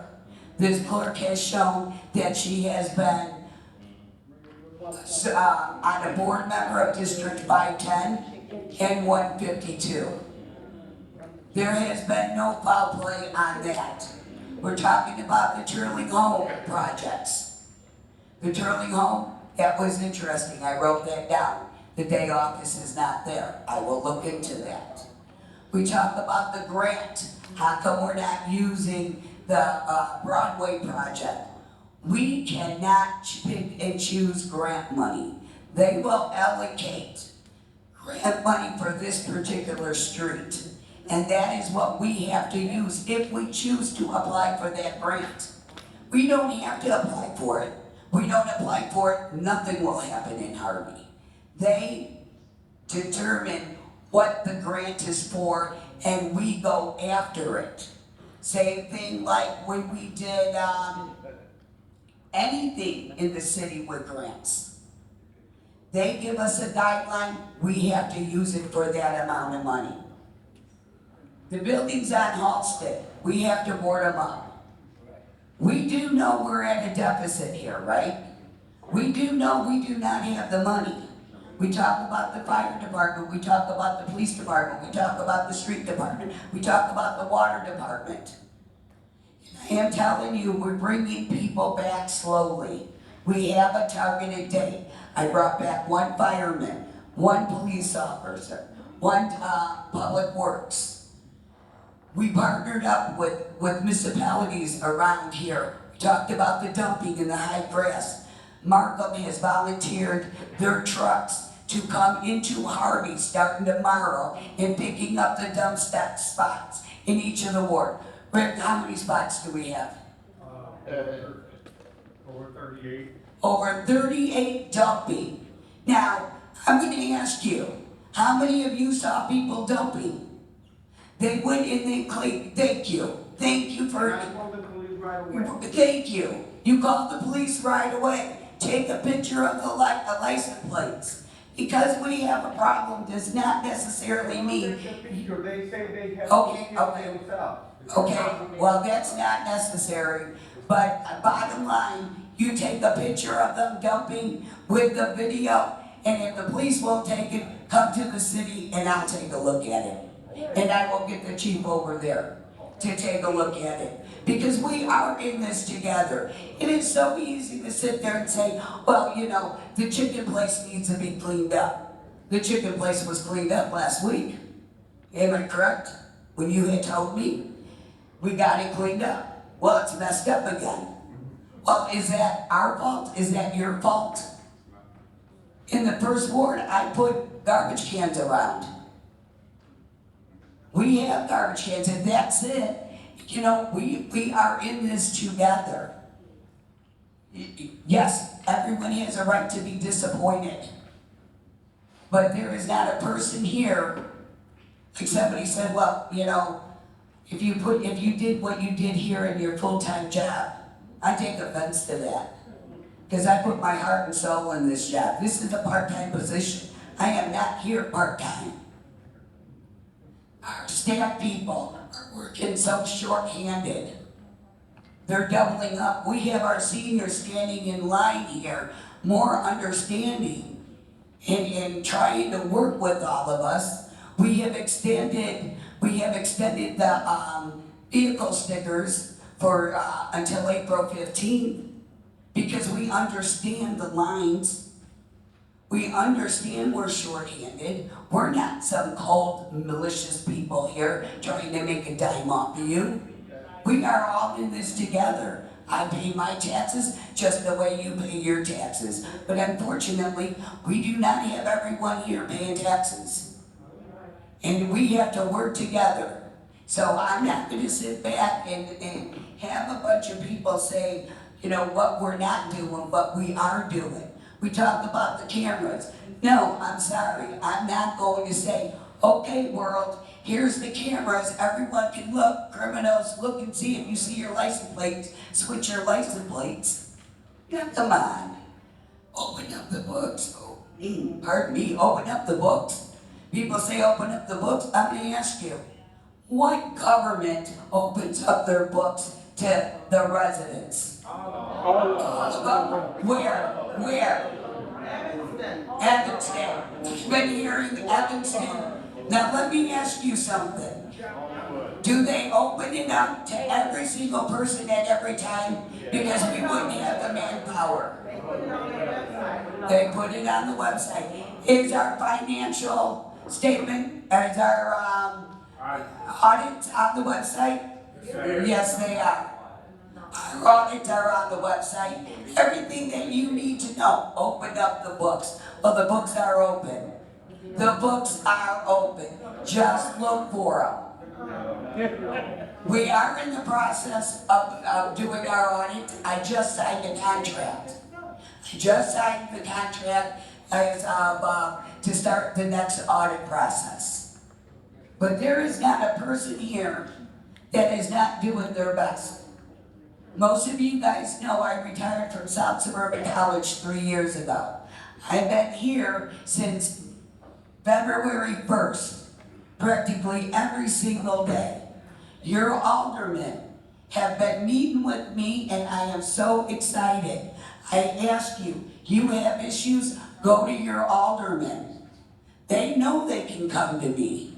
This clerk has shown that she has been on a board member of District 510 and 152. There has been no foul play on that. We're talking about the Turling Home projects. The Turling Home, that was interesting. I wrote that down. The day office is not there. I will look into that. We talked about the grant. How come we're not using the Broadway project? We cannot pick and choose grant money. They will allocate grant money for this particular street. And that is what we have to use if we choose to apply for that grant. We don't have to apply for it. We don't apply for it, nothing will happen in Harvey. They determine what the grant is for and we go after it. Same thing like when we did anything in the city with grants. They give us a guideline, we have to use it for that amount of money. The buildings on Halsted, we have to board them up. We do know we're at a deficit here, right? We do know we do not have the money. We talk about the fire department, we talk about the police department, we talk about the street department, we talk about the water department. I am telling you, we're bringing people back slowly. We have a targeted date. I brought back 1 fireman, 1 police officer, 1 public works. We partnered up with municipalities around here. We talked about the dumping in the high grass. Markham has volunteered their trucks to come into Harvey starting tomorrow and picking up the dump spots in each of the wards. Rick, how many spots do we have? Over 38. Over 38 dumping. Now, I'm going to ask you, how many of you saw people dumping? They went and they cleaned. Thank you. Thank you for. Thank you. You called the police right away. Take a picture of the license plates. Because we have a problem does not necessarily mean. They say they have. Okay, well, that's not necessary. But bottom line, you take a picture of them dumping with the video, and if the police won't take it, come to the city and I'll take a look at it. And I will get the chief over there to take a look at it. Because we are in this together. It is so easy to sit there and say, well, you know, the chicken place needs to be cleaned up. The chicken place was cleaned up last week. Am I correct? When you had told me, we got it cleaned up. Well, it's messed up again. Well, is that our fault? Is that your fault? In the first ward, I put garbage cans around. We have garbage cans, and that's it. You know, we are in this together. Yes, everyone has a right to be disappointed. But there is not a person here, like somebody said, well, you know, if you did what you did here in your full-time job, I take offense to that. Because I put my heart and soul in this job. This is a part-time position. I am not here part-time. Our staff people are working so short-handed. They're doubling up. We have our seniors standing in line here, more understanding and trying to work with all of us. We have extended the vehicle stickers for until April 15th because we understand the lines. We understand we're short-handed. We're not some cold, malicious people here trying to make a dime off of you. We are all in this together. I pay my taxes just the way you pay your taxes. But unfortunately, we do not have everyone here paying taxes. And we have to work together. So I'm not going to sit back and have a bunch of people say, you know, what we're not doing, what we are doing. We talk about the cameras. No, I'm sorry. I'm not going to say, okay, world, here's the cameras. Everyone can look. Criminals, look and see if you see your license plates. Switch your license plates. Yeah, come on. Open up the books. Oh, pardon me, open up the books. People say open up the books. I'm going to ask you, what government opens up their books to the residents? Where? Evanston. We've been hearing Evanston. Now let me ask you something. Do they open it up to every single person at every time? Because we wouldn't have the manpower. They put it on the website. Is our financial statement, is our audits on the website? Yes, they are. Our audits are on the website. Everything that you need to know, open up the books. Well, the books are open. The books are open. Just look for them. We are in the process of doing our audit. I just signed a contract. As to start the next audit process. But there is not a person here that is not doing their best. Most of you guys know I retired from South Suburban College 3 years ago. I've been here since February 1st, practically every single day. Your aldermen have been meeting with me and I am so excited. I ask you, you have issues, go to your aldermen. They know they can come to me.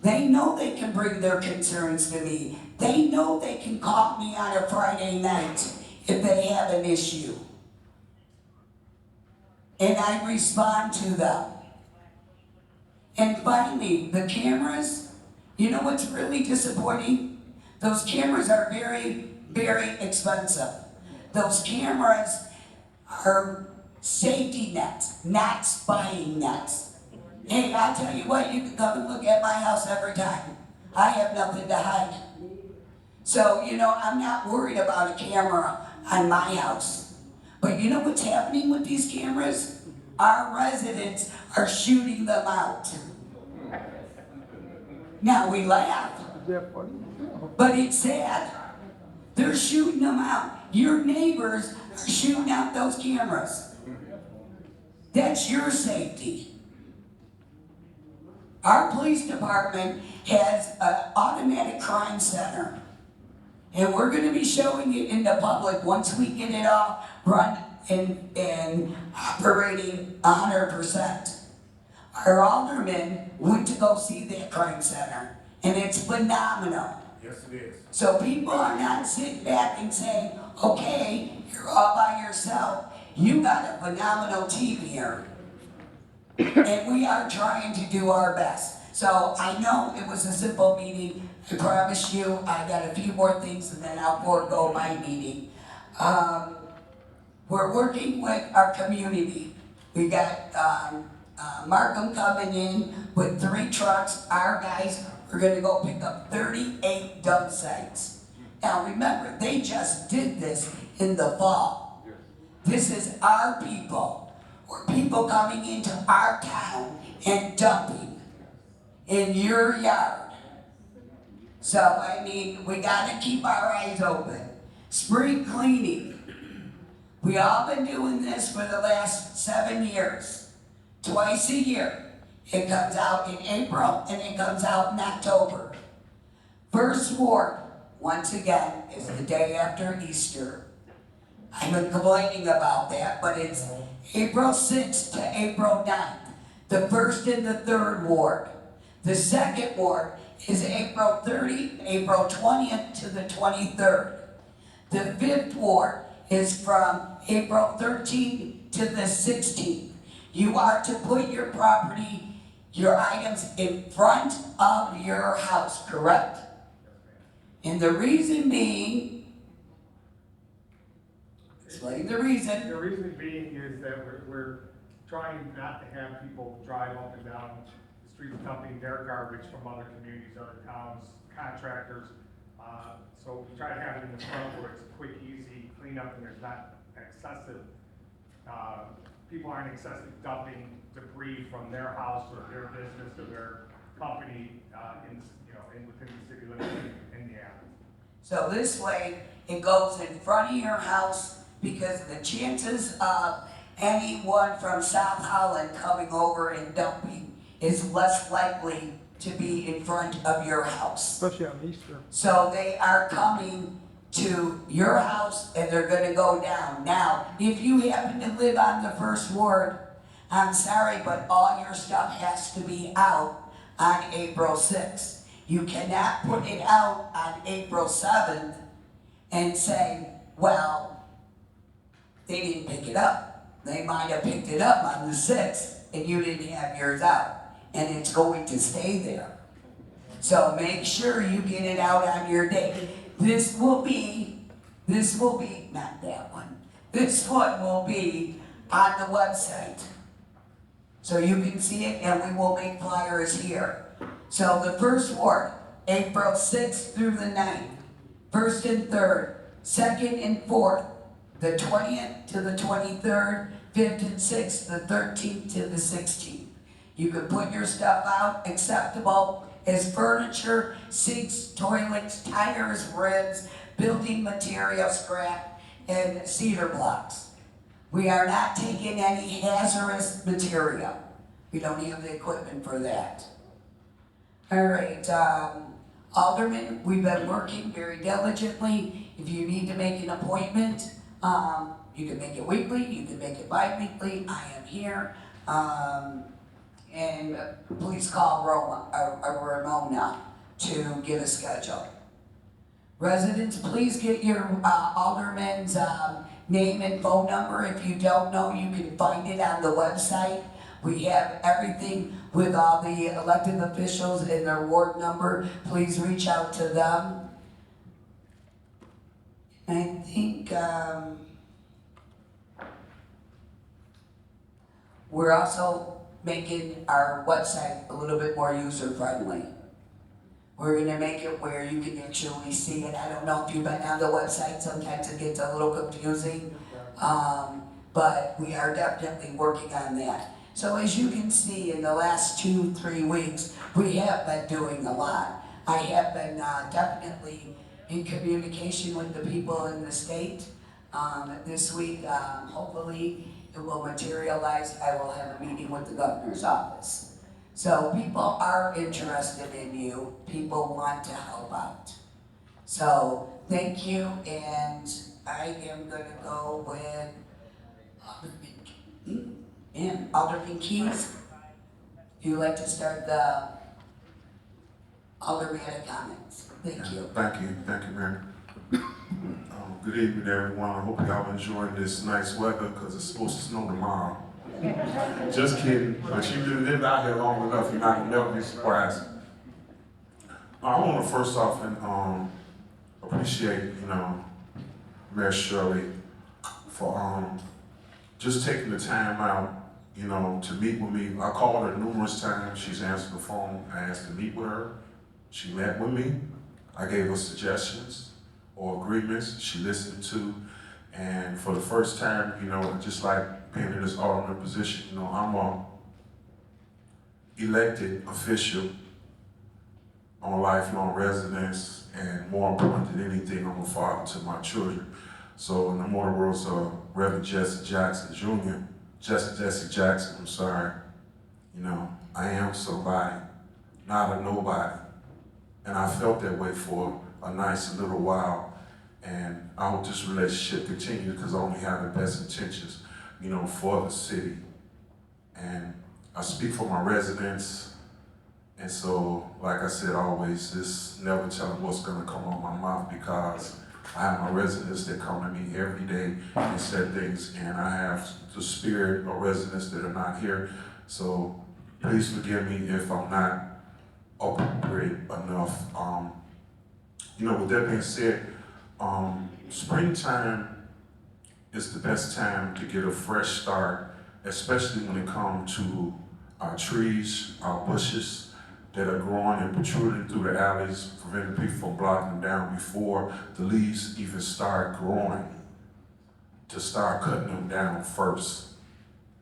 They know they can bring their concerns to me. They know they can call me on a Friday night if they have an issue. And I respond to them. And finally, the cameras, you know what's really disappointing? Those cameras are very, very expensive. Those cameras are safety nets, not spying nets. Hey, I'll tell you what, you can come and look at my house every time. I have nothing to hide. So, you know, I'm not worried about a camera on my house. But you know what's happening with these cameras? Our residents are shooting them out. Now we laugh, but it's sad. They're shooting them out. Your neighbors are shooting out those cameras. That's your safety. Our police department has an automatic crime center. And we're gonna be showing it in the public once we get it all run and operating 100%. Our alderman went to go see that crime center, and it's phenomenal. Yes, it is. So people are not sitting back and saying, okay, you're all by yourself. You got a phenomenal team here. And we are trying to do our best. So I know it was a simple meeting. I promise you, I got a few more things and then I'll forego my meeting. We're working with our community. We got Markham coming in with 3 trucks. Our guys are gonna go pick up 38 dump sites. Now remember, they just did this in the fall. This is our people. We're people coming into our town and dumping in your yard. So, I mean, we gotta keep our eyes open. Spring cleaning. We all been doing this for the last 7 years. Twice a year. It comes out in April and it comes out in October. First Ward, once again, is the day after Easter. I've been complaining about that, but it's April 6th to April 9th. The 1st and the 3rd Ward. The 2nd Ward is April 20th to the 23rd. The 5th Ward is from April 13th to the 16th. You are to put your property, your items in front of your house, correct? And the reason being, explain the reason. The reason being is that we're trying not to have people drive up and down the streets dumping their garbage from other communities, other towns, contractors. So we try to have it in the front where it's a quick, easy cleanup and there's not excessive, people aren't excessive dumping debris from their house or their business or their company, within the city limits in Indiana. So this way, it goes in front of your house because the chances of anyone from South Holland coming over and dumping is less likely to be in front of your house. Especially on Easter. So they are coming to your house and they're gonna go down. Now, if you happen to live on the 1st Ward, I'm sorry, but all your stuff has to be out on April 6th. You cannot put it out on April 7th and say, well, they didn't pick it up. They might have picked it up on the 6th and you didn't have yours out. And it's going to stay there. So make sure you get it out on your day. This will be, not that one. This one will be on the website. So you can see it and we will make flyers here. So the 1st Ward, April 6th through the 9th, 1st and 3rd, 2nd and 4th, the 20th to the 23rd, 5th and 6th, the 13th to the 16th. You can put your stuff out, acceptable as furniture, sinks, toilets, tires, rims, building material, scrap, and cedar blocks. We are not taking any hazardous material. We don't have the equipment for that. All right, Alderman, we've been working very diligently. If you need to make an appointment, you can make it weekly, you can make it bi-weekly. I am here. And please call Ramona to get a schedule. Residents, please get your alderman's name and phone number. If you don't know, you can find it on the website. We have everything with all the elected officials and their ward number. Please reach out to them. I think we're also making our website a little bit more user-friendly. We're gonna make it where you can actually see it. I don't know if you've been on the website, sometimes it gets a little confusing, but we are definitely working on that. So as you can see, in the last 2-3 weeks, we have been doing a lot. I have been definitely in communication with the people in the state. This week, hopefully, it will materialize. I will have a meeting with the governor's office. So people are interested in you. People want to help out. So Thank you, and I am gonna go with Alderman Keys. If you'd like to start the Alderman comments. Thank you. Thank you, Mayor. Good evening, everyone. I hope y'all enjoying this nice weather because it's supposed to snow tomorrow. Just kidding, but you lived out here long enough, you're not gonna never be surprised. I want to first off and appreciate, Mayor Shirley for just taking the time out, to meet with me. I called her numerous times. She's answered the phone. I asked to meet with her. She met with me. I gave her suggestions or agreements she listened to. And for the first time, just like being in this alderman position, I'm a elected official on lifelong residence, and more important than anything, I'm a father to my children. So in the mortal words of Reverend Jesse Jackson Jr., Jesse Jackson, I'm sorry, I am somebody, not a nobody. And I felt that way for a nice little while. And I hope this relationship continues because I only have the best intentions, for the city. And I speak for my residents. And so, like I said, always, just never tell them what's gonna come out my mouth because I have my residents that come to me every day and said things, and I have the spirit of residents that are not here. So please forgive me if I'm not appropriate enough. With that being said, springtime is the best time to get a fresh start, especially when it comes to our trees, our bushes that are growing and protruding through the alleys, preventing people from blocking them down before the leaves even start growing, to start cutting them down first.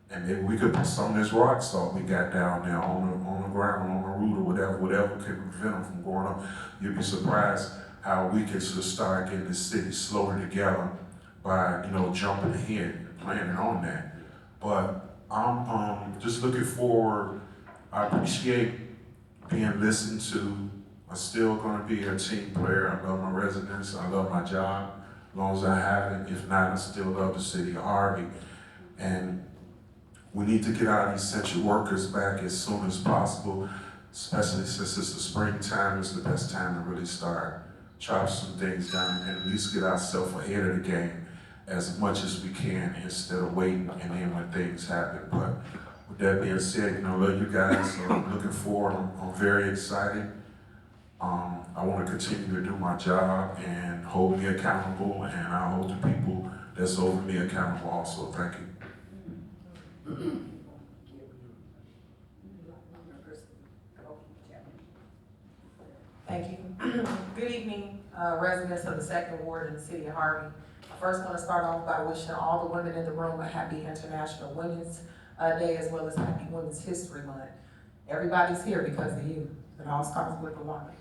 And maybe we could put some of this rock salt we got down there on the ground, on the root or whatever can prevent them from growing up. You'd be surprised how we can just start getting the city slowly together by, jumping ahead and planning on that. But I'm just looking forward. I appreciate being listened to. I'm still gonna be a team player. I love my residents, I love my job, as long as I have it. If not, I still love the city of Harvey. And we need to get our essential workers back as soon as possible, especially since it's the springtime. It's the best time to really start chop some things down and at least get ourselves ahead of the game as much as we can instead of waiting and then when things happen. But with that being said, I love you guys. So I'm looking forward. I'm very excited. I want to continue to do my job and hold me accountable, and I hold the people that's over me accountable also. Thank you. Thank you. Good evening, residents of the Second Ward in the city of Harvey. I first want to start off by wishing all the women in the room a happy International Women's Day, as well as Happy Women's History Month. Everybody's here because of you. It all starts with a woman.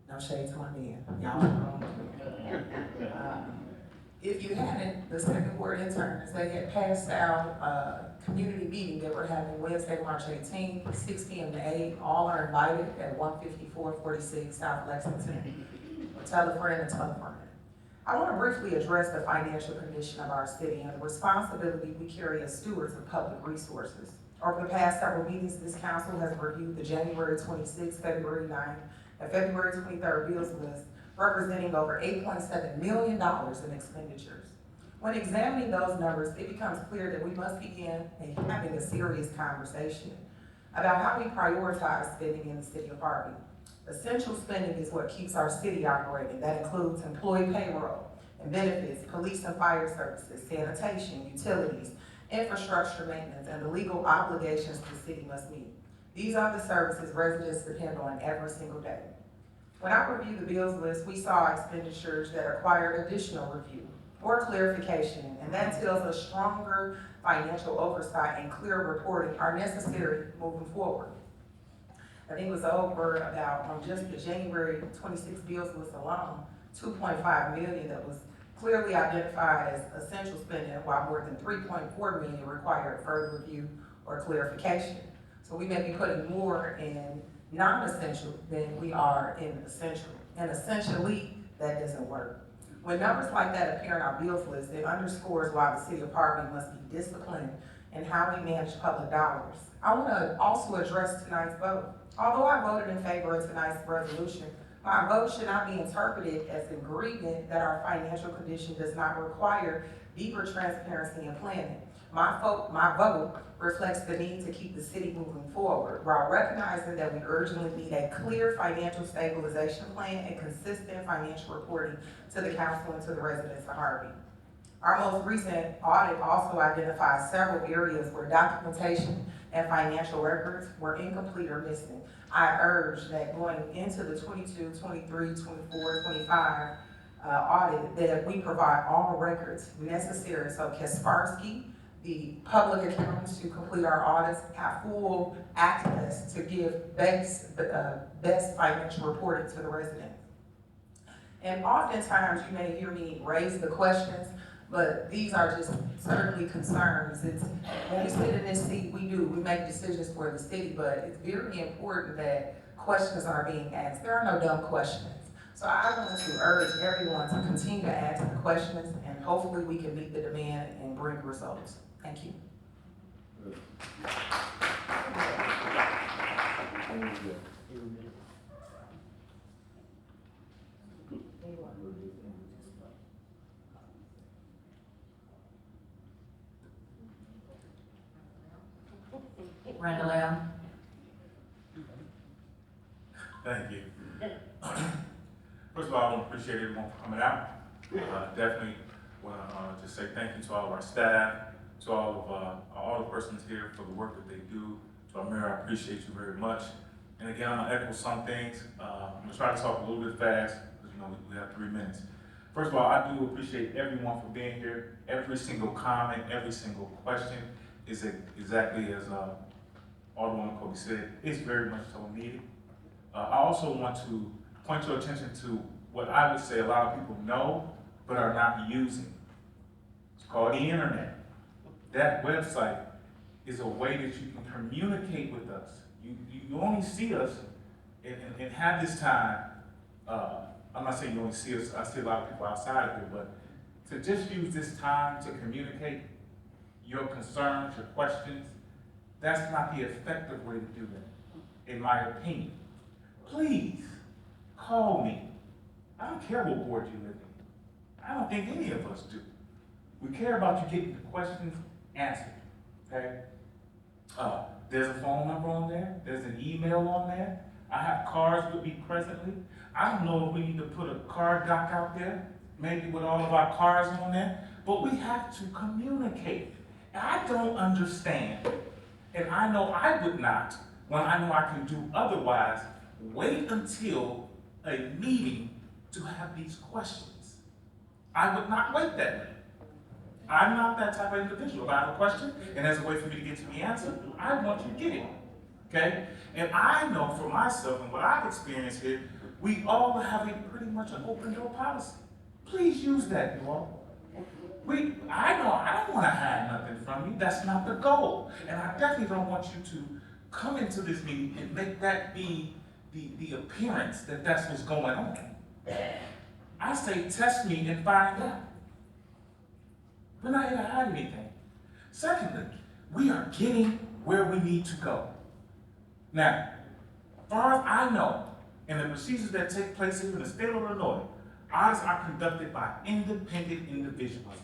No shade to my men. Y'all know. If you hadn't, the Second Ward interns, they had passed out a community meeting that we're having Wednesday, March 18th, 6 p.m. to 8. All are invited at 15446 South Lexington. Tell a friend and tell a friend. I want to briefly address the financial condition of our city and the responsibility we carry as stewards of public resources. Over the past several meetings, this council has reviewed the January 26th, February 9th, and February 23rd bills list, representing over $8.7 million in expenditures. When examining those numbers, it becomes clear that we must begin having a serious conversation about how we prioritize spending in the city of Harvey. Essential spending is what keeps our city operating. That includes employee payroll and benefits, police and fire services, sanitation, utilities, infrastructure maintenance, and the legal obligations the city must meet. These are the services residents depend on every single day. When I reviewed the bills list, we saw expenditures that required additional review or clarification, and that tells us stronger financial oversight and clear reporting are necessary moving forward. I think it was over about, on just the January 26 bills list alone, $2.5 million that was clearly identified as essential spending, while more than $3.4 million required further review or clarification. So we may be putting more in non-essential than we are in essential. And essentially, that doesn't work. When numbers like that appear in our bills list, it underscores why the city of Harvey must be disciplined in how we manage public dollars. I want to also address tonight's vote. Although I voted in favor of tonight's resolution, my vote should not be interpreted as agreement that our financial condition does not require deeper transparency and planning. My vote reflects the need to keep the city moving forward while recognizing that we urgently need a clear financial stabilization plan and consistent financial reporting to the council and to the residents of Harvey. Our most recent audit also identified several areas where documentation and financial records were incomplete or missing. I urge that going into the 22, 23, 24, 25 audit, that we provide all records necessary so Kaspersky, the public accountants who complete our audits, have full access to give best financial reporting to the residents. And oftentimes you may hear me raise the questions, but these are just certainly concerns. It's, when we sit in this seat, we make decisions for the city, but it's very important that questions are being asked. There are no dumb questions. So I want to urge everyone to continue to ask the questions, and hopefully we can meet the demand and bring results. Thank you. Randle-El. Thank you. First of all, I want to appreciate everyone for coming out. Definitely want to just say thank you to all of our staff, to all the persons here for the work that they do. To our mayor, I appreciate you very much. And again, I'm gonna echo some things. I'm gonna try to talk a little bit fast, because you know we have 3 minutes. First of all, I do appreciate everyone for being here. Every single comment, every single question is exactly as Alderwoman Kobe said, it's very much so needed. I also want to point your attention to what I would say a lot of people know, but are not using. It's called the internet. That website is a way that you can communicate with us. You only see us and have this time, I'm not saying you only see us, I see a lot of people outside of here, but to just use this time to communicate your concerns, your questions, that's not the effective way to do that, in my opinion. Please, call me. I don't care what board you live in. I don't think any of us do. We care about you getting the questions answered, okay? There's a phone number on there. There's an email on there. I have cards with me presently. I don't know if we need to put a card dock out there, maybe with all of our cards on there, but we have to communicate. And I don't understand, and I know I would not, when I know I can do otherwise, wait until a meeting to have these questions. I would not wait that way. I'm not that type of individual. If I have a question and there's a way for me to get to the answer, I want you to get it, okay? And I know for myself and what I've experienced here, we all have a pretty much an open door policy. Please use that, you all. I know I don't want to hide nothing from you. That's not the goal. And I definitely don't want you to come into this meeting and make that be the appearance that that's what's going on. I say test me and find out. We're not here to hide anything. Secondly, we are getting where we need to go. Now, as far as I know, in the procedures that take place here in the state of Illinois, audits are conducted by independent individuals.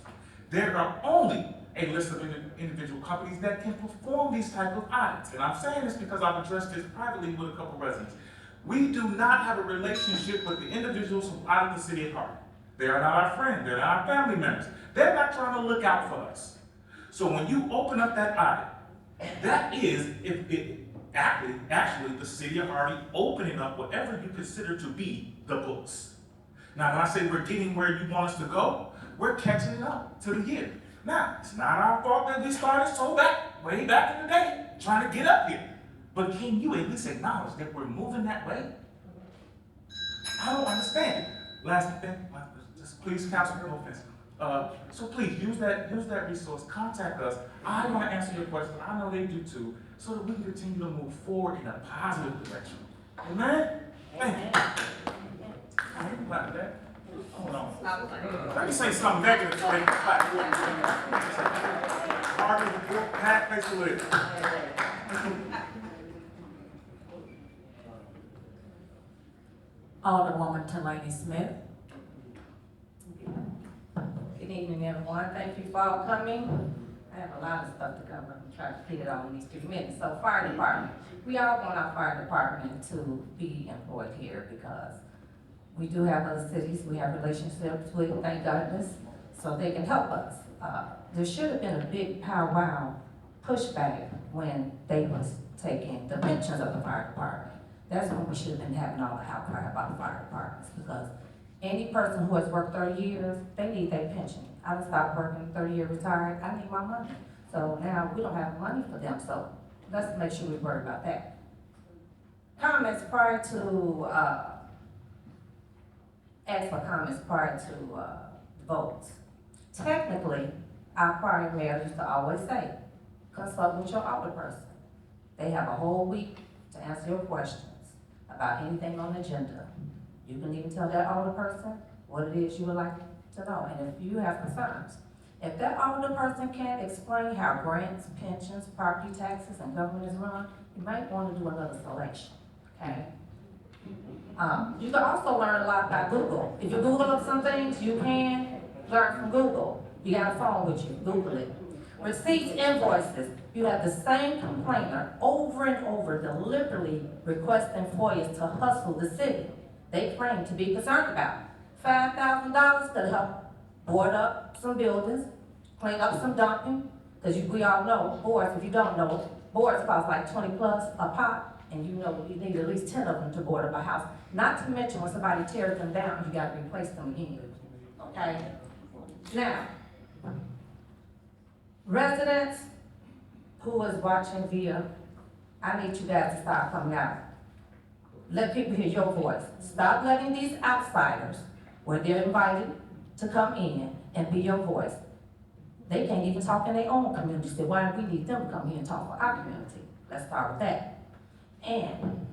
There are only a list of individual companies that can perform these type of audits. And I'm saying this because I've addressed this privately with a couple residents. We do not have a relationship with the individuals who audit the city of Harvey. They are not our friends, they're not our family members. They're not trying to look out for us. So when you open up that audit, that is actually the city of Harvey opening up whatever you consider to be the books. Now, when I say we're getting where you want us to go, we're catching up to the year. Now, it's not our fault that we started so way back in the day, trying to get up here. But can you at least acknowledge that we're moving that way? I don't understand it. Last thing, just please, counsel, no offense. So please use that resource, contact us. I want to answer your questions. I know they do too, so that we can continue to move forward in a positive direction. Amen? Thank you. I didn't like that. Hold on. I can say something negative to make it clap. Harvey, Pat, place to live. Alderwoman Delaney Smith. Good evening, everyone. Thank you for all coming. I have a lot of stuff to cover. I'm trying to fit it all in these 3 minutes. So fire department. We all want our fire department to be employed here because we do have other cities we have relationships with, thank goodness, so they can help us. There should have been a big powwow pushback when they was taking the pensions of the fire department. That's when we should have been having all the outcry about the fire departments because any person who has worked 30 years, they need their pension. I was stopped working 30 years retired, I need my money. So now we don't have money for them, so let's make sure we worry about that. Comments prior to, ask for comments prior to votes. Technically, our prior mayor used to always say, consult with your alderperson. They have a whole week to answer your questions about anything on the agenda. You can even tell that alderperson what it is you would like to know, and if you have concerns. If that alderperson can't explain how grants, pensions, property taxes, and government is run, you might want to do another selection, okay? You can also learn a lot by Google. If you Google up some things, you can learn from Google. You got a phone with you, Google it. Receipts, invoices, you have the same complainer over and over deliberately requesting FOIAs to hustle the city. They claim to be concerned about. $5,000 could help board up some buildings, clean up some dumping, because we all know boards, if you don't know, boards cost like 20 plus a pop. And you know you need at least 10 of them to board up a house. Not to mention when somebody tears them down, you gotta replace them again, okay? Now, residents who is watching via, I need you guys to start coming out. Let people hear your voice. Stop letting these outsiders, where they're invited to come in and be your voice. They can't even talk in their own community, so why do we need them to come here and talk for our community? Let's start with that. And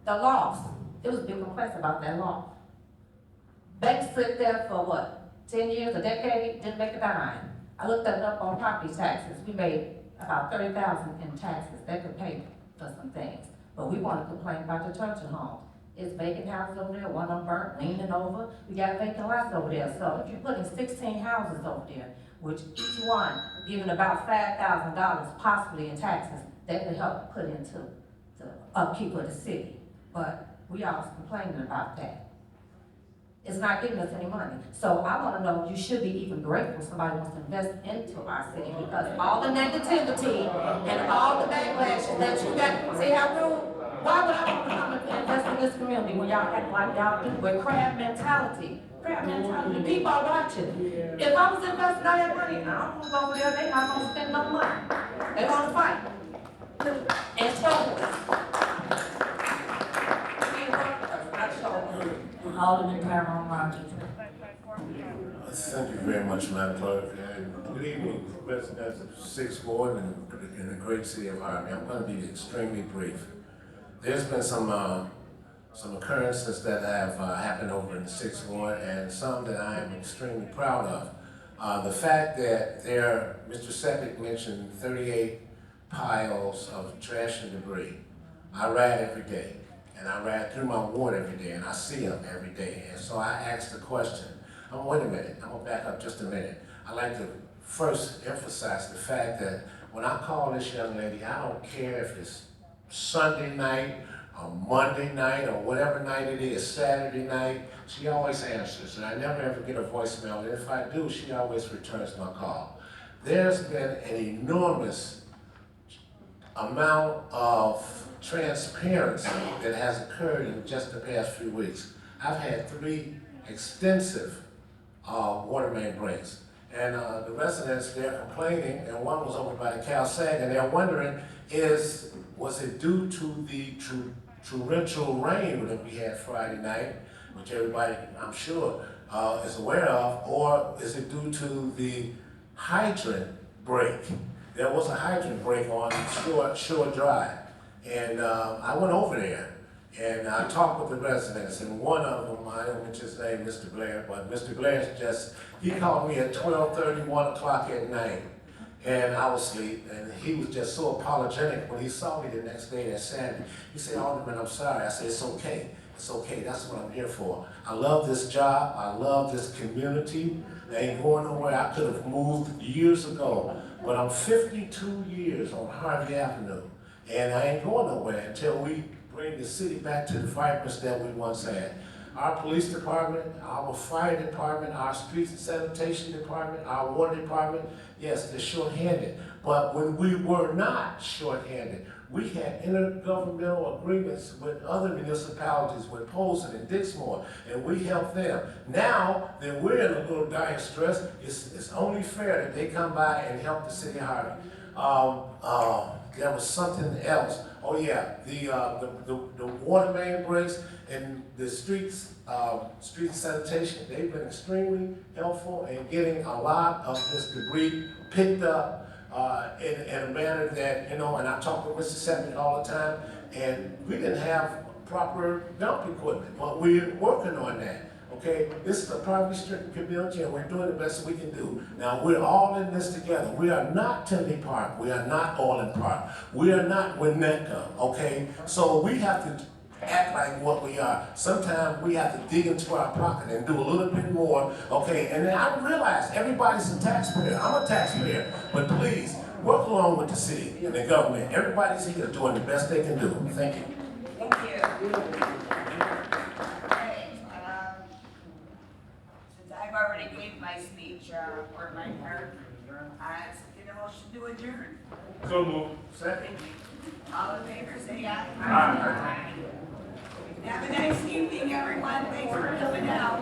the loss, there was big complaints about that loss. Banks sit there for what, 10 years, a decade, didn't make a dime. I looked that up on property taxes. We made about $30,000 in taxes. That could pay for some things. But we want to complain about the church and homes. It's vacant houses over there, one of them burnt, leaning over. We got vacant lots over there. So if you're putting 16 houses over there, which each one giving about $5,000 possibly in taxes, that could help put into the upkeep of the city. But we always complaining about that. It's not giving us any money. So I want to know, you should be even grateful somebody wants to invest into our city because all the negativity and all the backlash that you got, see how rude? Why would I want to come and invest in this community when y'all act like y'all do with crab mentality? Crab mentality, people are watching. If I was investing all that money, I don't want to go over there, they not going to spend no money. They want to fight. And show us. Alderman Tyrone Rogers. Thank you very much, Madam Clerk. And good evening, residents of 6th Ward in the great city of Harvey. I'm going to be extremely brief. There's been some occurrences that have happened over in the 6th Ward and some that I am extremely proud of. The fact that Mr. Sepik mentioned 38 piles of trash and debris. I ride every day. And I ride through my ward every day, and I see them every day. And so I asked the question, wait a minute, I'm gonna back up just a minute. I'd like to first emphasize the fact that when I call this young lady, I don't care if it's Sunday night, or Monday night, or whatever night it is, Saturday night, she always answers. And I never ever get a voicemail, and if I do, she always returns my call. There's been an enormous amount of transparency that has occurred in just the past few weeks. I've had 3 extensive water main breaks. And the residents, they're complaining, and one was over by the Cal Sag, and they're wondering, was it due to the torrential rain that we had Friday night, which everybody, I'm sure, is aware of, or is it due to the hydrant break? There was a hydrant break on Shore Drive. And I went over there, And I talked with the residents, and one of them, I don't mention his name, Mr. Blair, but Mr. Blair's just, he called me at 12:30, 1 o'clock at night, and I was asleep, and he was just so apologetic when he saw me the next day, that Saturday. He said, Alderman, I'm sorry. I said, it's okay. It's okay. That's what I'm here for. I love this job. I love this community. I ain't going nowhere. I could have moved years ago, but I'm 52 years on Harvey Avenue, and I ain't going nowhere until we bring the city back to the vibrancy that we once had. Our police department, our fire department, our streets and sanitation department, our water department, yes, they're short-handed. But when we were not short-handed, we had intergovernmental agreements with other municipalities, with Polson and Dixmoor, and we helped them. Now that we're in a little dire stress, it's only fair that they come by and help the city of Harvey. There was something else. Oh yeah, the water main breaks and the streets sanitation, they've been extremely helpful in getting a lot of this debris picked up in a manner that, you know, and I talk with Mr. Seppick all the time, and we didn't have proper dump equipment, but we're working on that. Okay, this is a poverty-stricken community, and we're doing the best we can do. Now, we're all in this together. We are not Tinley Park. We are not Orland Park. We are not Winnetka, okay? So we have to act like what we are. Sometimes we have to dig into our pocket and do a little bit more, okay? And then I realize everybody's a taxpayer. I'm a taxpayer, but please, work along with the city and the government. Everybody's here doing the best they can do. Thank you. Thank you. I've already gave my speech, or my part. I get a motion to adjourn. So moved. Second. All in favor, say aye. Aye. Have a nice evening, everyone. Thanks for coming out.